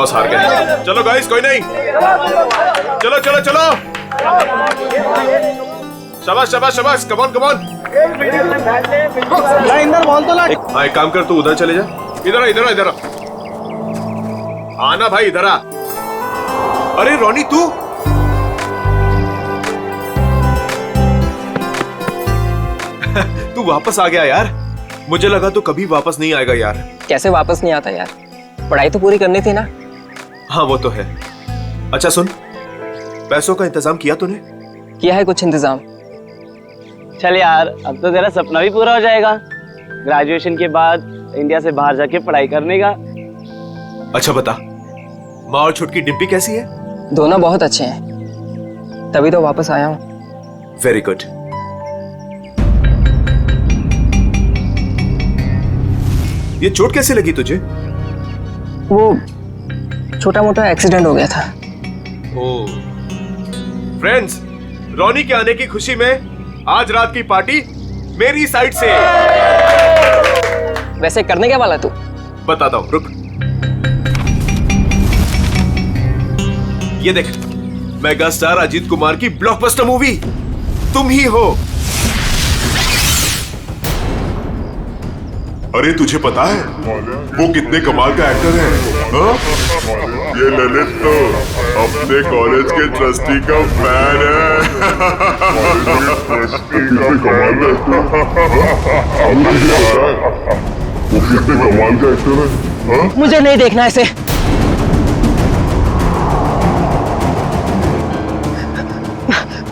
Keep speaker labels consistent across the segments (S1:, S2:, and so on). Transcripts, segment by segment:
S1: Toss हार गए। चलो गाइस, कोई नहीं, चलो चलो चलो, शाबाश शाबाश शाबाश, come on come on.
S2: Inder ball तो ला।
S1: हाँ, एक काम कर, तू उधर चले जा। इधर आ, इधर आ, इधर आ। आना भाई, इधर आ। अरे रोनी, तू तू वापस आ गया यार। मुझे लगा तू कभी वापस नहीं आएगा यार।
S3: कैसे वापस नहीं आता यार, पढ़ाई तो पूरी करनी थी ना।
S1: हाँ वो तो है। अच्छा सुन, पैसों का इंतजाम किया तूने?
S3: किया है कुछ इंतजाम।
S2: चल यार, अब तो तेरा सपना भी पूरा हो जाएगा, ग्रेजुएशन के बाद इंडिया से बाहर जाके पढ़ाई करने का।
S1: अच्छा बता, माँ और छुटकी डिम्पी कैसी है?
S3: दोनों बहुत अच्छे हैं, तभी तो वापस आया हूँ।
S1: Very good. ये चोट कैसे लगी तुझे?
S3: वो छोटा मोटा एक्सीडेंट हो गया था।
S1: ओह। फ्रेंड्स, रोनी के आने की खुशी में आज रात की पार्टी मेरी साइड से।
S3: वैसे करने क्या वाला तू?
S1: बताता हूं, रुक। ये देख, मेगा स्टार अजीत कुमार की ब्लॉकबस्टर मूवी तुम ही हो।
S4: अरे तुझे पता है वो कितने कमाल का एक्टर है? हाँ? ये ललित तो अपने कॉलेज के ट्रस्टी का फैन है। वो कितने कमाल का एक्टर है? हाँ?
S3: मुझे नहीं देखना ऐसे।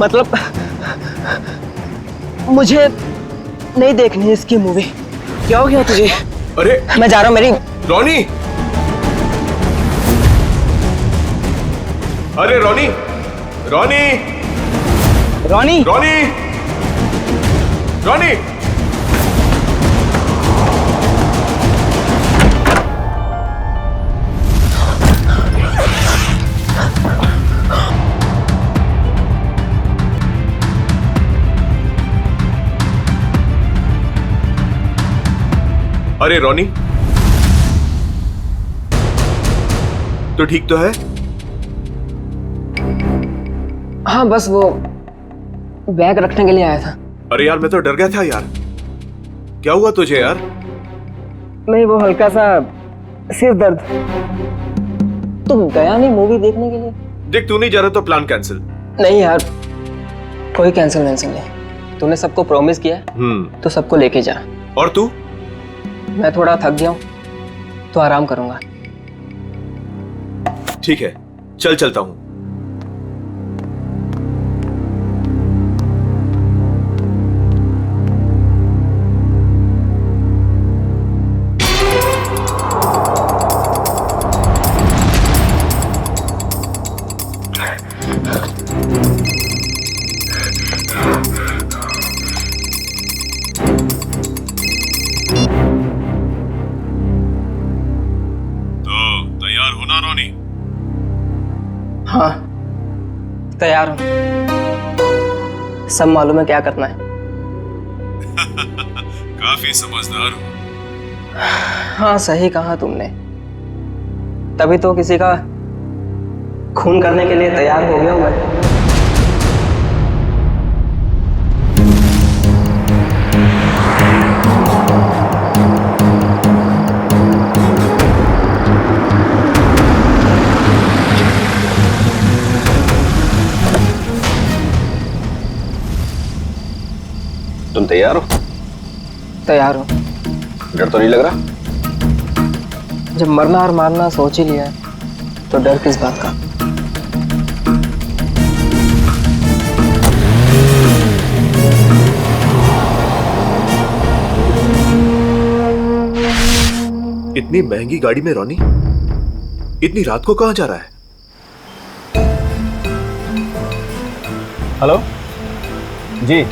S3: मतलब मुझे नहीं देखनी इसकी मूवी। क्या हो गया तुझे?
S1: अरे
S3: मैं जा रहा हूँ। मेरी
S1: रोनी, अरे रोनी, रोनी,
S3: रोनी,
S1: रोनी, रोनी। अरे रोनी, तो ठीक तो है?
S3: हाँ बस वो बैग रखने के लिए आया था।
S1: अरे यार, मैं तो डर गया था यार। क्या हुआ तुझे यार?
S3: नहीं, वो हल्का सा सिर दर्द। तुम गया नहीं मूवी देखने के लिए?
S1: देख, तू नहीं जा रहा तो प्लान कैंसिल।
S3: नहीं यार, कोई कैंसिल नहीं। तूने सबको प्रॉमिस किया है तो सबको लेके जा।
S1: और तू?
S3: मैं थोड़ा थक गया हूँ तो आराम करूंगा।
S1: ठीक है, चल चलता हूं। तैयार हो ना रोनी?
S3: हाँ तैयार हूँ, सब मालूम है क्या करना है।
S1: काफी समझदार हो।
S3: हाँ सही कहा तुमने, तभी तो किसी का खून करने के लिए तैयार हो गया हूँ मैं।
S5: तुम तैयार हो?
S3: तैयार हूँ।
S5: डर तो नहीं लग रहा?
S3: जब मरना और मारना सोच ही लिया है तो डर किस बात का।
S1: इतनी महंगी गाड़ी में रोनी इतनी रात को कहां जा रहा है?
S6: हेलो जी,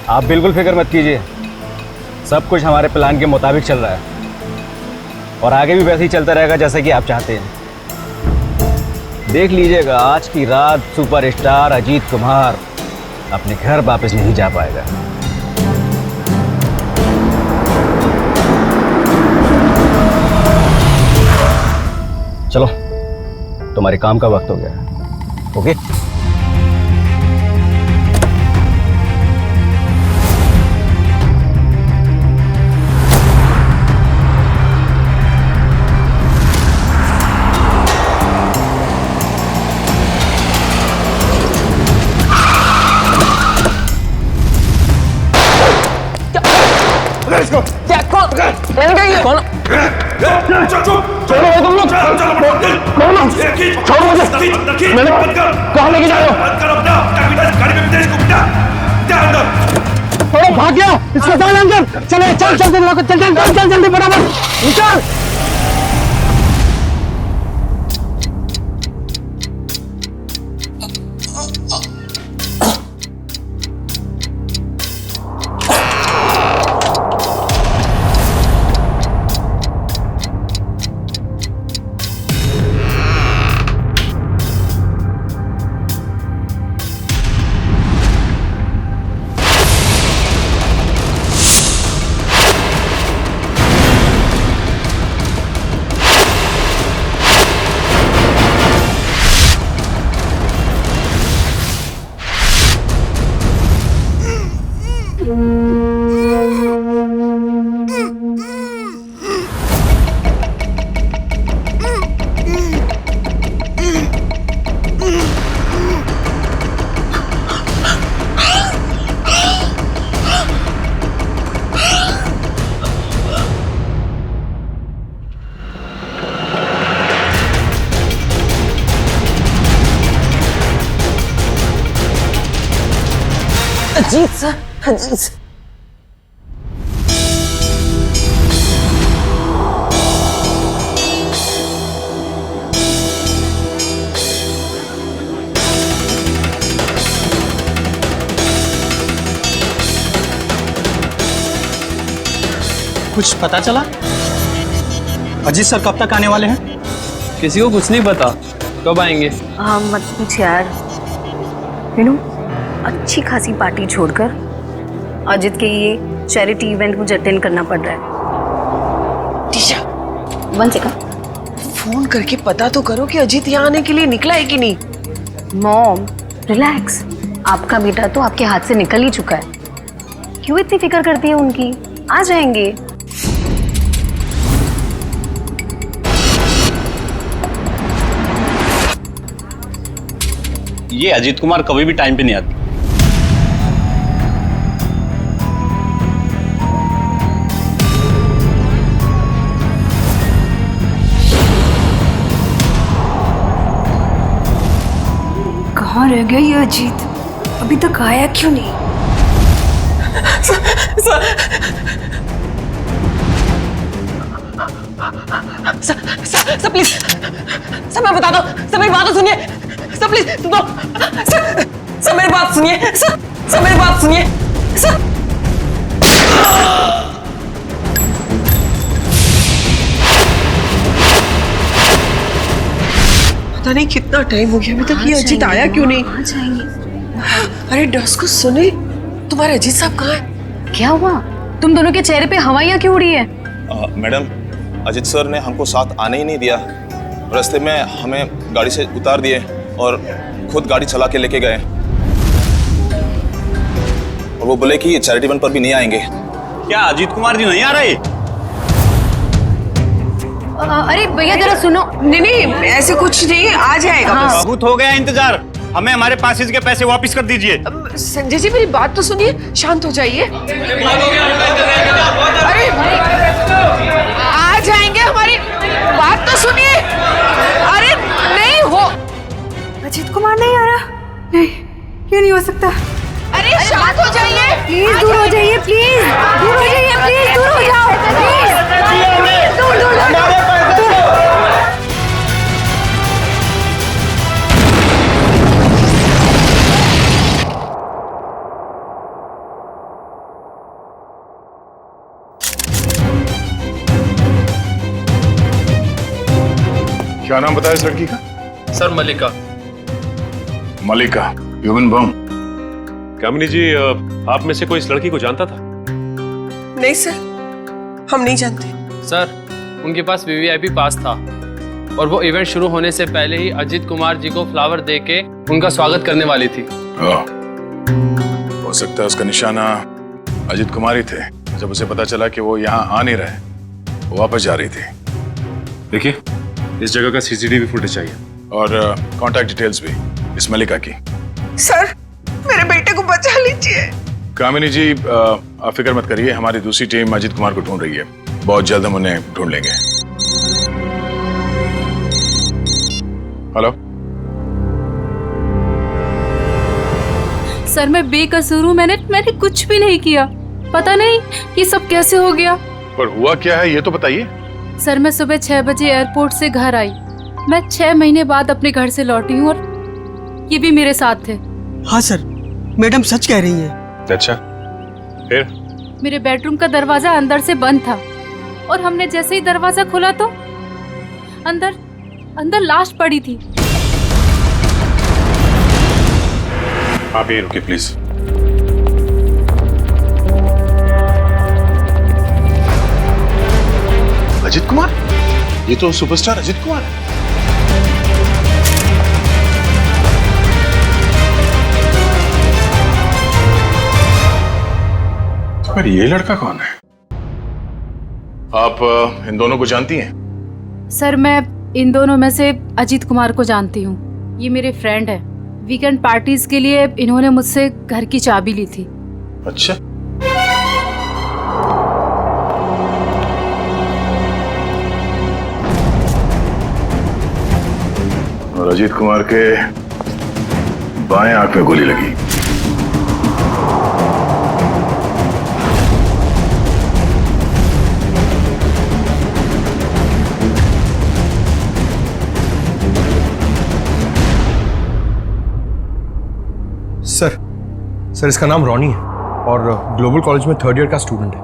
S6: आप बिल्कुल फिक्र मत कीजिए, सब कुछ हमारे प्लान के मुताबिक चल रहा है और आगे भी वैसे ही चलता रहेगा जैसे कि आप चाहते हैं। देख लीजिएगा, आज की रात सुपरस्टार अजीत कुमार अपने घर वापस नहीं जा पाएगा। चलो, तुम्हारे काम का वक्त हो गया है। ओके?
S2: भाग गया, इसको डाल अंदर। चले, चल चल चल चल चल चल जल्दी बराबर निकल।
S3: Ajit sir, Ajit sir.
S7: कुछ पता चला? अजीत सर कब तक आने वाले हैं?
S8: किसी को कुछ नहीं पता कब आएंगे।
S9: मत पूछ यार। विनू, अच्छी खासी पार्टी छोड़कर अजित के ये चैरिटी इवेंट मुझे अटेंड करना पड़ रहा है।
S10: टीशा,
S9: 1 सेकंड,
S10: फोन करके पता तो करो कि अजीत यहाँ आने के लिए निकला है कि नहीं।
S9: मॉम रिलैक्स, आपका बेटा तो आपके हाथ से निकल ही चुका है। क्यों इतनी फिक्र करती है उनकी? आ जाएंगे।
S6: ये अजीत कुमार कभी भी टाइम पे नहीं आती।
S9: कहाँ रह गया ये अजीत? अभी तक आया क्यों नहीं?
S10: सर प्लीज, सर मैं बता दो, सर मेरी बात तो सुनिए। सर प्लीज दो, सर मेरी बात सुनिए। सर मेरी बात सुनिए। सर पता नहीं कितना टाइम हो गया अभी तक ये अजीत आया क्यों नहीं।
S9: आ जाएंगे।
S10: अरे डस को सुने, तुम्हारे अजीत साहब कहाँ है?
S9: क्या हुआ? तुम दोनों के चेहरे पे हवाइयाँ क्यों उड़ी है?
S11: मैडम, अजीत सर ने हमको साथ आने ही नहीं दिया। रास्ते में हमें गाड़ी से उतार दिए और खुद गाड़ी चला के लेके गए। और वो बोले कि चैरिटी इवेंट पर भी नहीं आएंगे।
S6: क्या अजीत कुमार जी नहीं आ रहे?
S9: अरे भैया जरा सुनो।
S10: नहीं ऐसे कुछ नहीं, आ जाएगा।
S9: हाँ।
S6: बहुत हो गया इंतजार, हमें हमारे पासेज के पैसे वापस कर दीजिए।
S10: संजय जी मेरी बात तो सुनिए, शांत हो जाइए। अरे आ जाएंगे, हमारी बात तो सुनिए। अरे नहीं हो,
S9: अजीत कुमार नहीं आ रहा? नहीं, ये नहीं हो सकता।
S10: अरे शांत हो जाइए,
S9: प्लीज दूर हो जाइए, प्लीज दूर हो जाइए, प्लीज दूर हो जाओ, प्लीज दूर दूर दूर।
S4: क्या नाम बताया इस लड़की का?
S8: सर मलिका।
S4: मलिका, ह्यूमन बम।
S1: कामिनी जी, आप में से कोई इस लड़की को जानता था?
S10: नहीं सर, हम नहीं जानते।
S8: सर उनके पास वीवीआईपी पास था, और वो इवेंट शुरू होने से पहले ही अजीत कुमार जी को फ्लावर दे के उनका स्वागत करने वाली थी।
S12: हो सकता है उसका निशाना अजीत कुमार ही थे। जब उसे पता चला कि वो यहाँ आ नहीं रहे, वो वापस जा रही थी।
S1: देखिए, इस जगह का सीसीटीवी फुटेज चाहिए
S12: और कांटेक्ट डिटेल्स भी इस मलिका की।
S10: सर, मेरे बेटे को बचा लीजिए।
S12: कामिनी जी, आप फिक्र मत करिए, हमारी दूसरी टीम अजीत कुमार को ढूंढ रही है। बहुत जल्द हम उन्हें ढूंढ लेंगे। हेलो
S13: सर, मैं बेकसूर हूँ। मैंने कुछ भी नहीं किया। पता नहीं ये सब कैसे हो गया।
S12: पर हुआ क्या है ये तो बताइए।
S13: सर, मैं सुबह 6 बजे एयरपोर्ट से घर आई। मैं 6 महीने बाद अपने घर से लौटी हूँ और ये भी मेरे साथ थे।
S7: हाँ सर, मैडम सच कह रही हैं।
S12: अच्छा, फिर?
S13: मेरे बेडरूम का दरवाजा अंदर से बंद था और हमने जैसे ही दरवाजा खोला तो अंदर लाश पड़ी थी।
S12: आप यहीं रुकिए प्लीज। अजीत कुमार? ये तो सुपरस्टार अजीत कुमार है। पर ये लड़का कौन है? आप इन दोनों को जानती हैं?
S13: सर, मैं इन दोनों में से अजीत कुमार को जानती हूँ। ये मेरे फ्रेंड है। वीकेंड पार्टीज के लिए इन्होंने मुझसे घर की चाबी ली थी।
S12: अच्छा, और अजीत कुमार के बाएं आंख में गोली लगी।
S1: सर, इसका नाम रॉनी है और ग्लोबल कॉलेज में 3rd ईयर का स्टूडेंट है।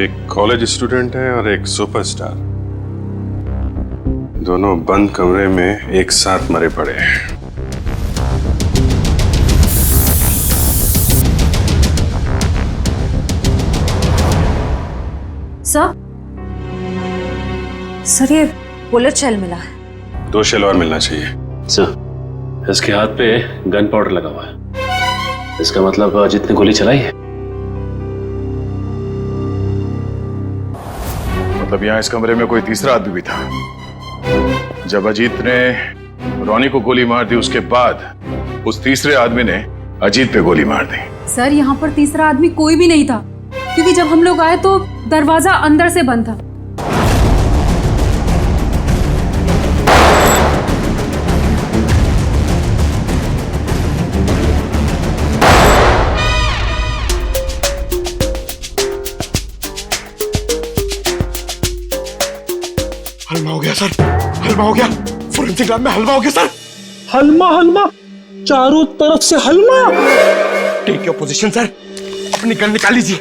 S4: एक कॉलेज स्टूडेंट है और एक सुपरस्टार, दोनों बंद कमरे में एक साथ मरे पड़े हैं।
S9: सर, ये बुलेट शेल मिला है।
S4: 2 शेल और मिलना चाहिए।
S6: सर, इसके हाथ पे गन पाउडर लगा हुआ है। इसका मतलब अजीत ने गोली चलाई है।
S12: मतलब यहाँ इस कमरे में कोई तीसरा आदमी भी था। जब अजीत ने रॉनी को गोली मार दी, उसके बाद उस तीसरे आदमी ने अजीत पे गोली मार दी।
S13: सर, यहाँ पर तीसरा आदमी कोई भी नहीं था क्योंकि जब हम लोग आए तो दरवाजा अंदर से बंद था।
S1: हलवा हो गया सर, हलवा हो गया। फोरेंसिक लैब में हलवा हो गया सर।
S7: हलवा चारों तरफ से हलवा।
S1: टेक योर पोजीशन सर, अपनी गन निकाल लीजिए।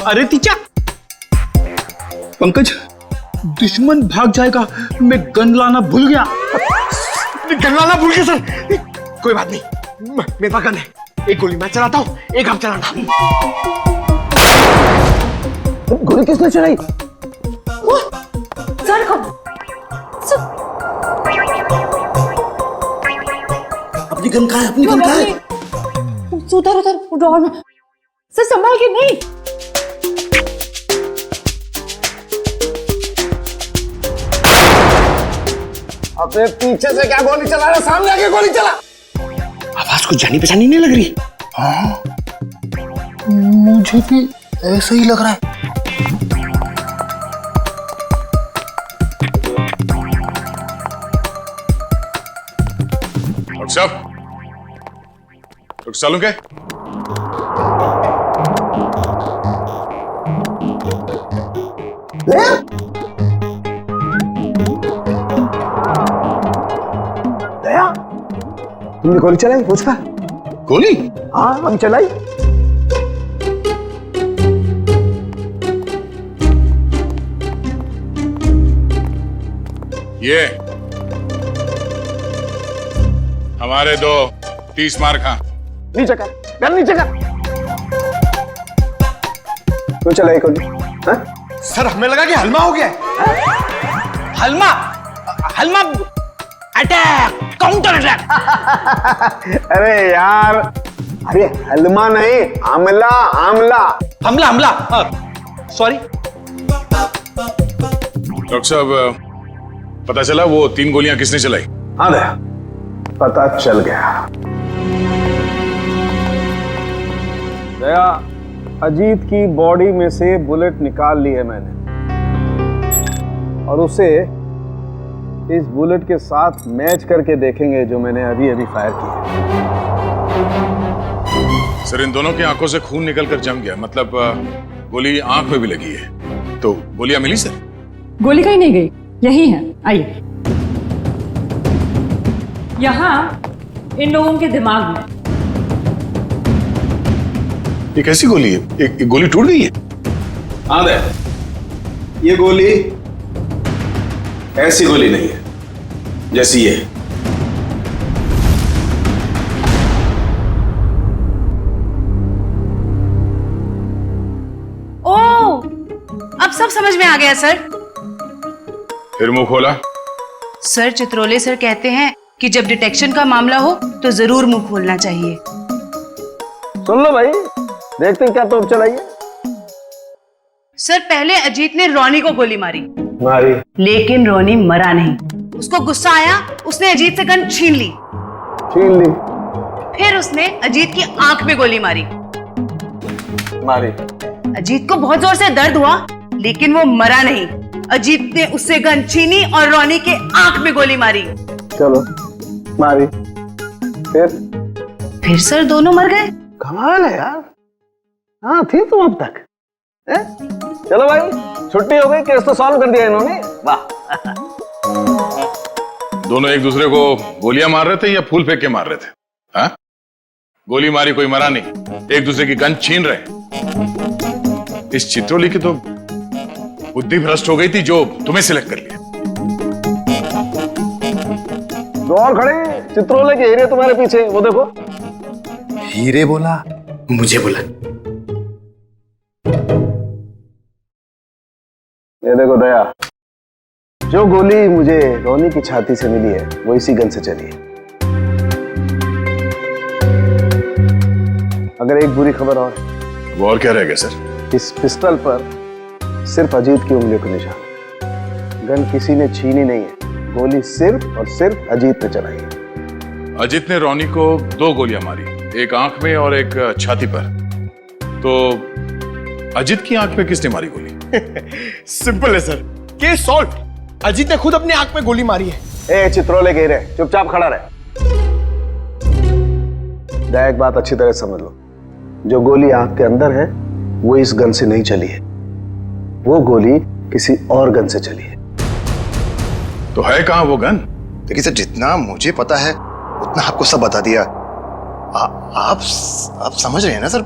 S7: अरे तीचा, पंकज, दुश्मन भाग जाएगा, मैं गन लाना भूल गया।
S1: गन लाना भूल गया सर। कोई बात नहीं, मेरे पास गन है। एक गोली मैं चलाता हूँ, एक आप चलाना।
S7: गोली किसने चलाई?
S13: सर,
S7: अपनी गन कहाँ है? अपनी गन कहाँ है?
S13: उधर ड्रॉअर में। सर, संभाल के। नहीं,
S1: अपने पीछे से क्या गोली चला रहा? सामने आके गोली चला।
S7: आवाज कुछ जानी पहचानी नहीं लग रही। हाँ, मुझे भी ऐसा ही लग रहा है।
S12: डॉक्टर साहब क्या?
S7: दया, तुमने गोली चलाई? मुझका
S12: गोली?
S7: हाँ, हम चलाई।
S12: ये हमारे 2 30 मार खा।
S7: नीचे कर, गन नीचे कर। क्यों चलाई गोली? हाँ?
S1: सर हमें लगा कि हलमा हो गया है।
S7: हलमा हलमा अटैक, काउंटर अटैक। अरे यार, अरे हलमा नहीं, आमला आमला।
S1: हमला हमला, सॉरी।
S12: डॉक्टर साहब, पता चला वो 3 गोलियां किसने चलाई?
S7: हाँ दया, पता चल गया। दया, अजीत की बॉडी में से बुलेट निकाल ली है मैंने, और उसे इस बुलेट के साथ मैच करके देखेंगे जो मैंने अभी अभी फायर की है।
S12: सर, इन दोनों की आंखों से खून निकलकर जम गया, मतलब गोली आंख में भी लगी है। तो गोलियां मिली सर?
S10: गोली कहीं नहीं गई, यही है, आइए। यहाँ इन लोगों के दिमाग में।
S12: ये कैसी गोली है? एक गोली टूट गई है?
S1: हाँ दे, ये गोली ऐसी गोली नहीं है जैसी ये।
S9: ओह, अब सब समझ में आ गया सर।
S12: फिर मुंह खोला?
S9: सर, चित्रोले सर कहते हैं कि जब डिटेक्शन का मामला हो तो जरूर मुंह खोलना चाहिए।
S7: सुन लो भाई, देखते हैं क्या तोप चलाइए।
S9: सर, पहले अजीत ने रोनी को गोली मारी, लेकिन रोनी मरा नहीं। उसको गुस्सा आया, उसने अजीत से गन छीन ली। फिर उसने अजीत की आंख में गोली मारी। अजीत को बहुत जोर से दर्द हुआ, लेकिन वो मरा नहीं। अजीत ने उससे गन छीनी और रोनी के आंख में गोली मारी।
S7: चलो, मारी।
S9: फिर सर दोनों मर गए।
S7: कमाल है यार। हाँ, थी तुम अब तक। चलो भाई, छुट्टी हो गई, केस तो सॉल्व कर दिया इन्होंने। वाह।
S12: दोनों एक दूसरे को गोलियां मार रहे थे या फूल फेंक के मार रहे थे? हाँ? गोली मारी, कोई मरा नहीं, एक दूसरे की गन छीन रहे। इस चित्रोली की तो बुद्धि भ्रष्ट हो गई थी जो तुम्हें सिलेक्ट कर लिया।
S7: दो और खड़े, चित्रोले के हीरे तुम्हारे पीछे, वो देखो।
S1: हीरे बोला, मुझे बोला।
S7: ये देखो दया, जो गोली मुझे रोनी की छाती से मिली है वो इसी गन से चली है। अगर एक बुरी खबर और है।
S12: वो और क्या रह गया सर?
S7: इस पिस्टल पर सिर्फ अजीत की उंगलियों का निशान है। गन किसी ने छीनी नहीं है, गोली सिर्फ और सिर्फ अजीत ने चलाई है।
S12: अजीत ने रोनी को 2 गोलियां मारी, एक आंख में और एक छाती पर। तो अजीत की आंख में किसने मारी गोली?
S1: सिंपल है सर, केस सॉल्व। अजीत ने खुद अपनी आंख में गोली मारी है।
S7: ए चित्रोले के हीरे, चुपचाप खड़ा रहे। दया, एक बात अच्छी तरह समझ लो, जो गोली आंख के अंदर है वो इस गन से नहीं चली है, वो गोली किसी और गन से चली है।
S12: तो है कहां वो गन?
S14: देखिए सर, जितना मुझे पता है उतना आपको सब बता दिया। आप समझ रहे हैं ना सर?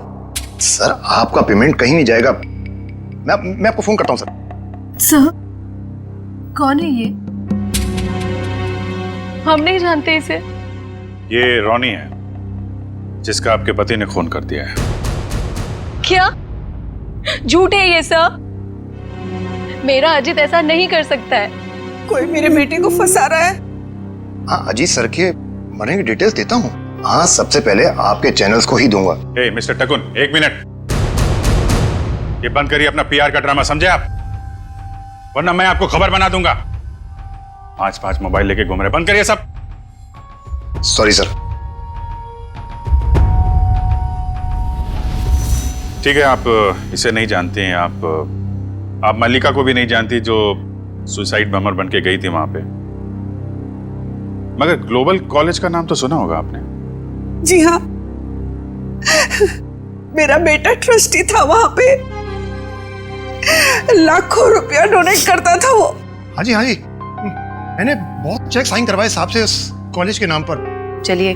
S14: सर, आपका पेमेंट कहीं नहीं जाएगा। मैं आपको फोन करता हूं
S9: सर। कौन है ये? हम नहीं जानते इसे।
S12: ये रोनी है, जिसका आपके पति ने खून कर दिया है।
S15: क्या झूठ है ये सब? मेरा अजीत ऐसा नहीं कर सकता है।
S10: कोई मेरे बेटे को फंसा रहा है।
S14: हाँ, अजीत सर के मरने की डिटेल्स देता हूँ। हाँ, सबसे पहले आपके चैनल्स को ही दूंगा।
S12: ए, मिस्टर टकुन, 1 मिनट। ये बंद करिए अपना PR का ड्रामा, समझे आप? वरना मैं आपको खबर बना दूंगा। 5 मोबाइल लेके घूम रहे, बंद करिए सब।
S14: Sorry sir.
S12: ठीक है, आप इसे नहीं जानते हैं, आप मल्लिका को भी नहीं जानती जो सुसाइड बमर बन के गई थी वहां पे। मगर ग्लोबल कॉलेज का नाम तो सुना होगा आपने।
S10: जी हाँ, मेरा बेटा ट्रस्टी था वहां पे, लाखों रुपया डोनेट करता था वो।
S14: हाँ जी, मैंने बहुत चेक साइन करवाए साहब से उस कॉलेज के नाम पर।
S9: चलिए,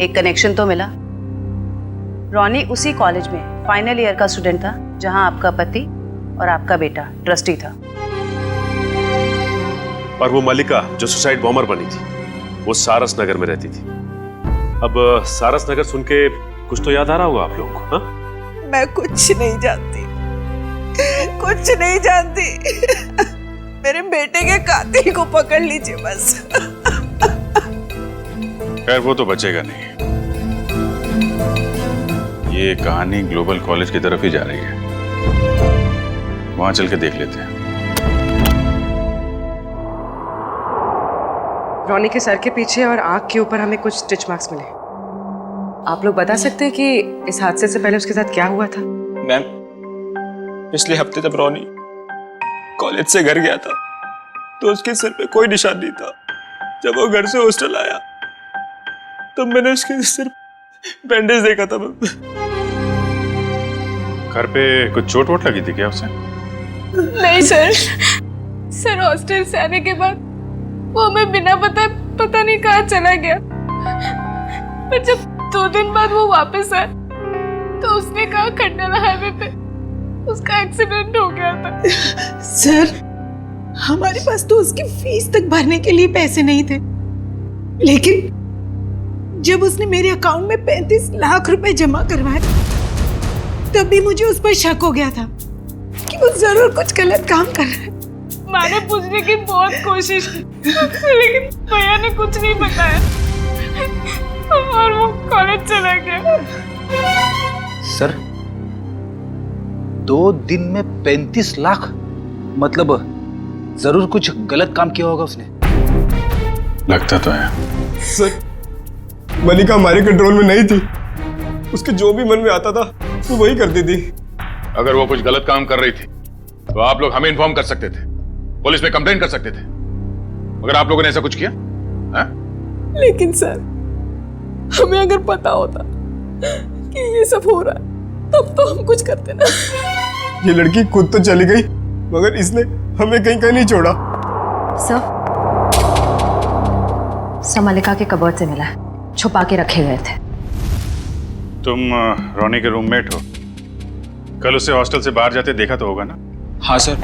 S9: एक कनेक्शन तो मिला। रोनी उसी कॉलेज में फाइनल ईयर का स्टूडेंट था जहां आपका पति और आपका बेटा ट्रस्टी था।
S1: और वो मल्लिका जो सुसाइड बॉम्बर बनी थी, वो सारस नगर में रहती थी। अब सारस नगर सुन के कुछ तो याद आ रहा होगा आप लोगों को? हाँ?
S10: मैं कुछ नहीं जानती। कुछ नहीं जानती। मेरे बेटे के कातिल को पकड़ लीजिए बस।
S12: खैर वो तो बचेगा नहीं। ये कहानी ग्लोबल कॉलेज की तरफ ही जा रही है, वहां चल के देख लेते हैं।
S16: रॉनी के सर के पीछे और आंख के ऊपर हमें कुछ स्टिच मार्क्स मिले। आप लोग बता सकते हैं कि इस हादसे से पहले उसके साथ क्या हुआ था?
S11: मैम, पिछले हफ्ते जब रॉनी कॉलेज से घर गया था तो उसके सिर पे कोई निशान नहीं था। जब वो घर से हॉस्टल आया तब मैंने उसके सिर बैंडेज देखा था।
S12: घर पे कुछ चोट वोट लगी थी क्या उसे?
S15: नहीं सर हॉस्टल से आने के बाद वो हमें बिना पता नहीं कहाँ चला गया। पर जब 2 दिन बाद वो वापस आया तो उसने कहा खंडाला हाईवे पे उसका एक्सीडेंट हो गया था।
S10: सर, हमारे पास तो उसकी फीस तक भरने के लिए पैसे नहीं थे, लेकिन जब उसने मेरे अकाउंट में 35 लाख रुपए जमा करवाए तब भी मुझे उस पर शक हो गया था कि वो जरूर कुछ गलत काम कर रहा है।
S15: मैंने पूछने की बहुत कोशिश की लेकिन भैया ने कुछ नहीं बताया और वो कॉलेज चला गया।
S17: सर 2 दिन में 35 लाख, मतलब जरूर कुछ गलत काम किया होगा उसने।
S12: लगता तो है।
S1: सर, मलिका हमारे कंट्रोल में नहीं थी। उसके जो भी मन में आता था वो वही करती थी।
S12: अगर वो कुछ गलत काम कर रही थी तो आप लोग हमें इन्फॉर्म कर सकते थे, पुलिस में कंप्लेंट कर सकते थे। अगर आप लोगों ने ऐसा कुछ किया है?
S10: लेकिन सर, हमें अगर पता होता कि ये सब हो रहा है तब तो हम कुछ करते ना।
S1: ये लड़की खुद तो चली गई मगर इसने हमें कहीं नहीं छोड़ा।
S9: सर मलिका के कबर्ड से मिला है, छुपा के रखे गए थे।
S12: तुम रोनी के रूममेट हो, कल उसे हॉस्टल से बाहर जाते देखा तो होगा ना?
S11: हाँ सर,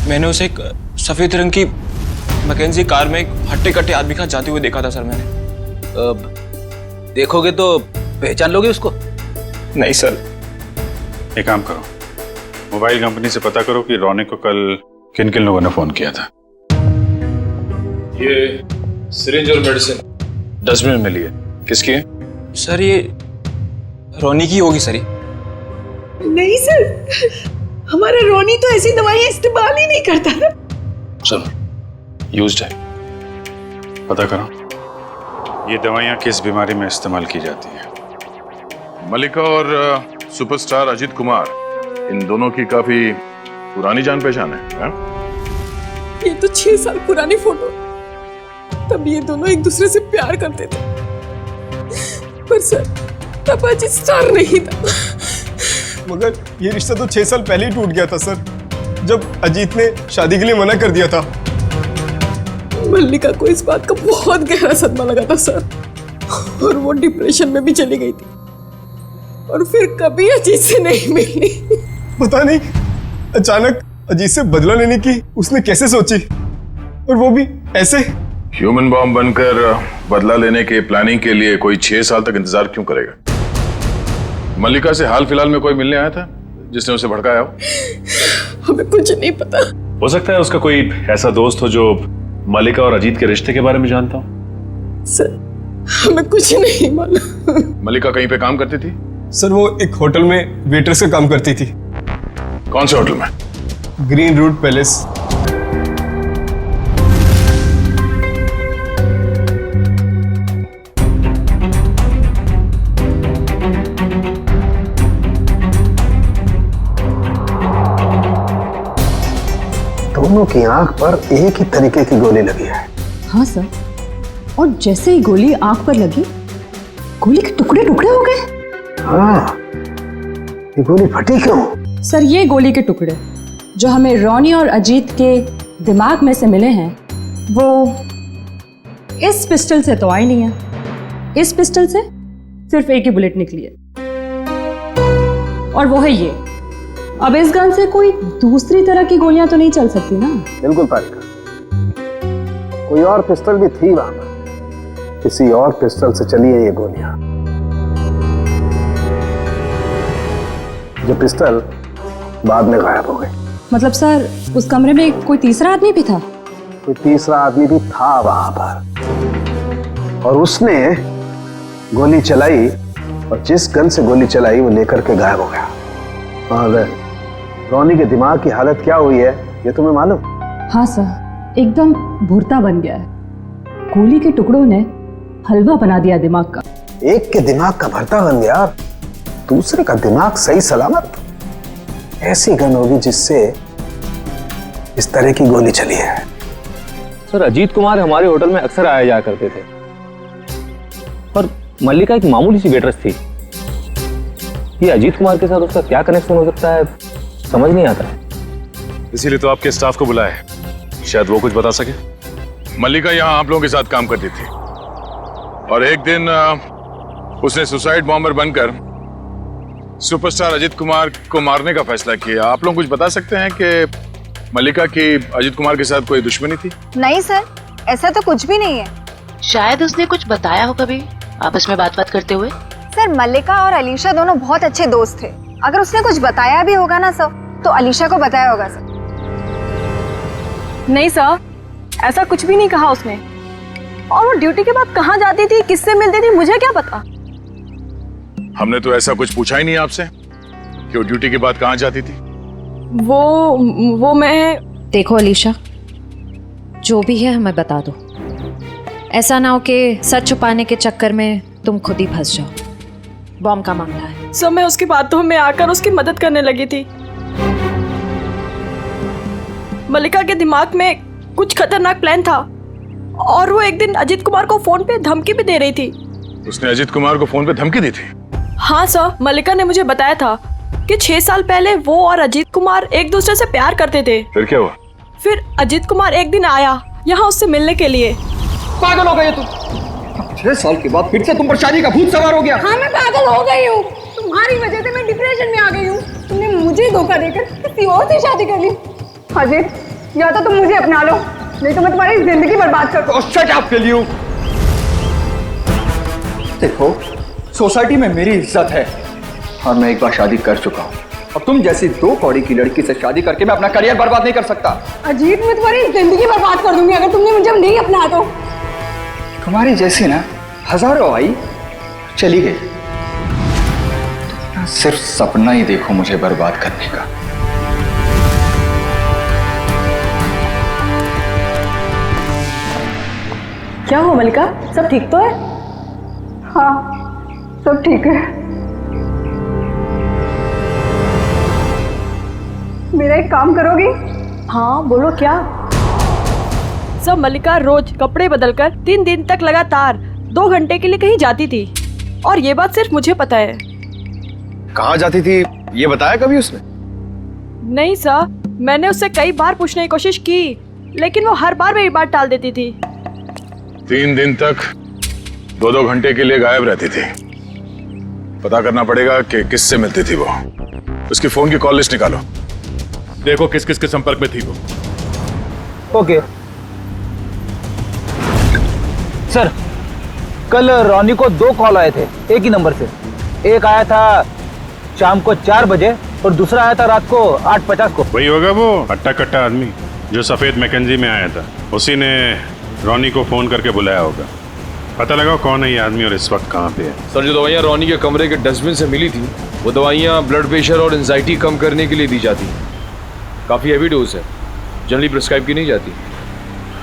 S11: मैंने उसे एक सफेद रंग की मैकेंजी कार में एक हट्टे कट्टे आदमी के साथ जाते हुए देखा था सर मैंने।
S17: देखोगे तो पहचान लोगे उसको?
S11: नहीं सर।
S12: एक काम करो, मोबाइल कंपनी से पता करो कि रोनी को कल किन किन लोगों ने फोन किया था।
S11: ये सिरिंज और मेडिसिन
S12: डस्टबिन में लिए। किसकी है?
S11: सर ये रोनी की होगी सर।
S10: नहीं सर, हमारा रोनी तो ऐसी दवाइयां इस्तेमाल ही नहीं करता था।
S12: चलो, यूज्ड है, पता करो ये दवाइयां किस बीमारी में इस्तेमाल की जाती है। मलिका और सुपरस्टार अजीत कुमार, इन दोनों की काफी पुरानी जान पहचान है?
S10: ये तो 6 साल पुरानी फोटो, तब ये दोनों एक दूसरे से प्यार करते थे। पर सर, तब अजीत स्टार नहीं था।
S1: मगर ये रिश्ता तो 6 साल पहले ही टूट गया था सर, जब अजीत ने शादी के लिए मना कर दिया था।
S10: मल्लिका को इस बात का बहुत गहरा सदमा लगा था सर, और वो डिप्रेशन में भी चली गई थी और फिर कभी अजीत से नहीं मिली।
S1: पता नहीं अचानक अजीत से बदला लेने की उसने कैसे सोची, और वो भी ऐसे।
S12: ह्यूमन बॉम्ब बनकर बदला लेने के प्लानिंग के लिए कोई 6 साल तक इंतजार क्यों करेगा? मल्लिका से हाल फिलहाल में कोई मिलने आया था जिसने उसे भड़काया हो?
S10: हमें कुछ नहीं पता।
S18: हो सकता है उसका कोई ऐसा दोस्त हो जो मल्लिका और अजीत के रिश्ते के बारे में जानता हो।
S10: सर, हमें कुछ नहीं मालूम।
S12: मल्लिका कहीं पे काम करती थी?
S1: सर, वो एक होटल में वेट्रेस का काम करती थी।
S12: कौन से होटल में?
S1: Green route palace.
S7: दोनों की आंख पर एक ही तरीके की गोली लगी है।
S19: हाँ सर, और जैसे ही गोली आंख पर लगी, गोली के टुकड़े टुकड़े हो गए।
S7: हाँ, ये गोली फटी क्यों?
S19: सर, ये गोली के टुकड़े जो हमें रोनी और अजीत के दिमाग में से मिले हैं, वो इस पिस्टल से तो आई नहीं है। इस पिस्टल से सिर्फ एक ही बुलेट निकली है, और वो है ये। अब इस गन से कोई दूसरी तरह की गोलियां तो नहीं चल सकती ना?
S7: बिल्कुल पारिका, कोई और पिस्टल भी थी वहां पर, किसी और पिस्टल से चली है ये गोलियां। जो पिस्टल बाद में गायब हो गई।
S19: मतलब सर उस कमरे में कोई तीसरा आदमी भी था?
S7: कोई तीसरा आदमी भी था वहां पर, और उसने गोली चलाई, और जिस गन से गोली चलाई वो लेकर के गायब हो गया। और रोनी के दिमाग की हालत क्या हुई है ये तुम्हें मालूम?
S19: हाँ सर, एकदम भुरता बन गया है। गोली के टुकड़ों ने हलवा बना दिया दिमाग का।
S7: एक के दिमाग का भरता बन गया, दूसरे का दिमाग सही सलामत। ऐसी गन होगी जिससे इस तरह की गोली चली है।
S6: सर अजीत कुमार हमारे होटल में अक्सर आया जाया करते थे, पर मल्लिका एक मामूली सी वेटरेस थी। ये अजीत कुमार के साथ उसका क्या कनेक्शन हो सकता है समझ नहीं आता है।
S18: इसीलिए तो आपके स्टाफ को बुलाया है, शायद वो कुछ बता सके।
S12: मल्लिका यहाँ आप लोगों के साथ काम करती थी और एक दिन उसने सुसाइड बॉम्बर बनकर सुपरस्टार अजीत कुमार को मारने का फैसला किया। आप लोग कुछ बता सकते हैं कि मल्लिका की अजीत कुमार के साथ कोई दुश्मनी थी?
S15: नहीं सर, ऐसा तो कुछ भी नहीं है।
S20: शायद उसने कुछ बताया हो कभी आपस में बात करते हुए।
S15: सर मल्लिका और अलीशा दोनों बहुत अच्छे दोस्त थे। अगर उसने कुछ बताया भी होगा ना सर, तो अलीशा को बताया होगा सर।
S21: नहीं सर, ऐसा कुछ भी नहीं कहा उसने। और वो ड्यूटी के बाद कहाँ जाती थी, किससे मिलती थी, मुझे क्या पता।
S12: हमने तो ऐसा कुछ पूछा ही नहीं आपसे कि वो ड्यूटी के बाद कहाँ जाती थी।
S21: वो मैं।
S22: देखो अलीशा, जो भी है हमें बता दो। ऐसा ना हो कि सच छुपाने के चक्कर में तुम खुद ही फंस जाओ। बॉम्ब का मामला है।
S21: सर मैं उसकी बातों में आकर उसकी मदद करने लगी थी। मल्लिका के दिमाग में कुछ खतरनाक प्लान था और वो एक दिन अजीत कुमार को फोन पे धमकी भी दे रही थी।
S12: उसने अजीत कुमार को फोन पे धमकी दी थी?
S21: हाँ सर, मल्लिका ने मुझे बताया था कि 6 साल पहले वो और अजीत कुमार एक दूसरे से प्यार करते थे।
S12: फिर क्या हुआ?
S21: फिर अजीत कुमार एक दिन आया यहाँ उससे मिलने के लिए।
S23: पागल हो गए तुम? 6 साल के बाद फिर से तुम पर शादी का भूत सवार हो गया।
S10: हाँ मैं पागल हो गई हूँ, तुम्हारी वजह से मैं डिप्रेशन में आ गई हूँ। तुमने मुझे धोखा देकर किसी और से शादी कर ली। अजीत, या तो तुम मुझे अपना लो, नहीं तो मैं तुम्हारी जिंदगी बर्बाद कर दूँ।
S23: Shut up will you. देखो, सोसाइटी में मेरी इज्जत है और मैं एक बार शादी कर चुका हूँ। और तुम जैसी 2 कौड़ी की लड़की से शादी करके मैं अपना करियर बर्बाद नहीं कर सकता।
S10: अजीत, मैं तुम्हारी जिंदगी बर्बाद कर दूंगी अगर तुमने मुझे नहीं अपना तो।
S23: तुम्हारी जैसी ना हजारों आई चली गई। तुम सिर्फ सपना ही देखो मुझे बर्बाद करने का।
S21: क्या हो मल्लिका, सब ठीक तो है?
S10: हाँ सब ठीक है। मेरा एक काम करोगी?
S21: हाँ बोलो क्या? सब मल्लिका रोज कपड़े बदलकर 3 दिन तक लगातार 2 घंटे के लिए कहीं जाती थी और ये बात सिर्फ मुझे पता है।
S14: कहाँ जाती थी ये बताया कभी उसने?
S21: नहीं सर, मैंने उससे कई बार पूछने की कोशिश की लेकिन वो हर बार मेरी बात टाल देती थी।
S12: 3 दिन तक 2-2 घंटे के लिए गायब रहती थी। पता करना पड़ेगा कि किससे मिलती थी वो। उसकी फोन की कॉल लिस्ट निकालो, देखो किस किस के संपर्क में थी वो।
S6: ओके सर, कल रोनी को 2 कॉल आए थे एक ही नंबर से। एक आया था शाम को 4 बजे और दूसरा आया था रात को 8:50 को।
S18: वही होगा वो हट्टा कट्टा आदमी जो सफेद मैकेंजी में आया था। उसी ने रोनी को फोन करके बुलाया होगा। पता लगाओ कौन है ये आदमी और इस वक्त कहाँ पे है।
S1: सर जो दवाइयाँ रोनी के कमरे के डस्टबिन से मिली थी वो दवाइयाँ ब्लड प्रेशर और एंजाइटी कम करने के लिए दी जाती। काफ़ी हैवी डोज है, जनरली प्रिस्क्राइब की नहीं जाती।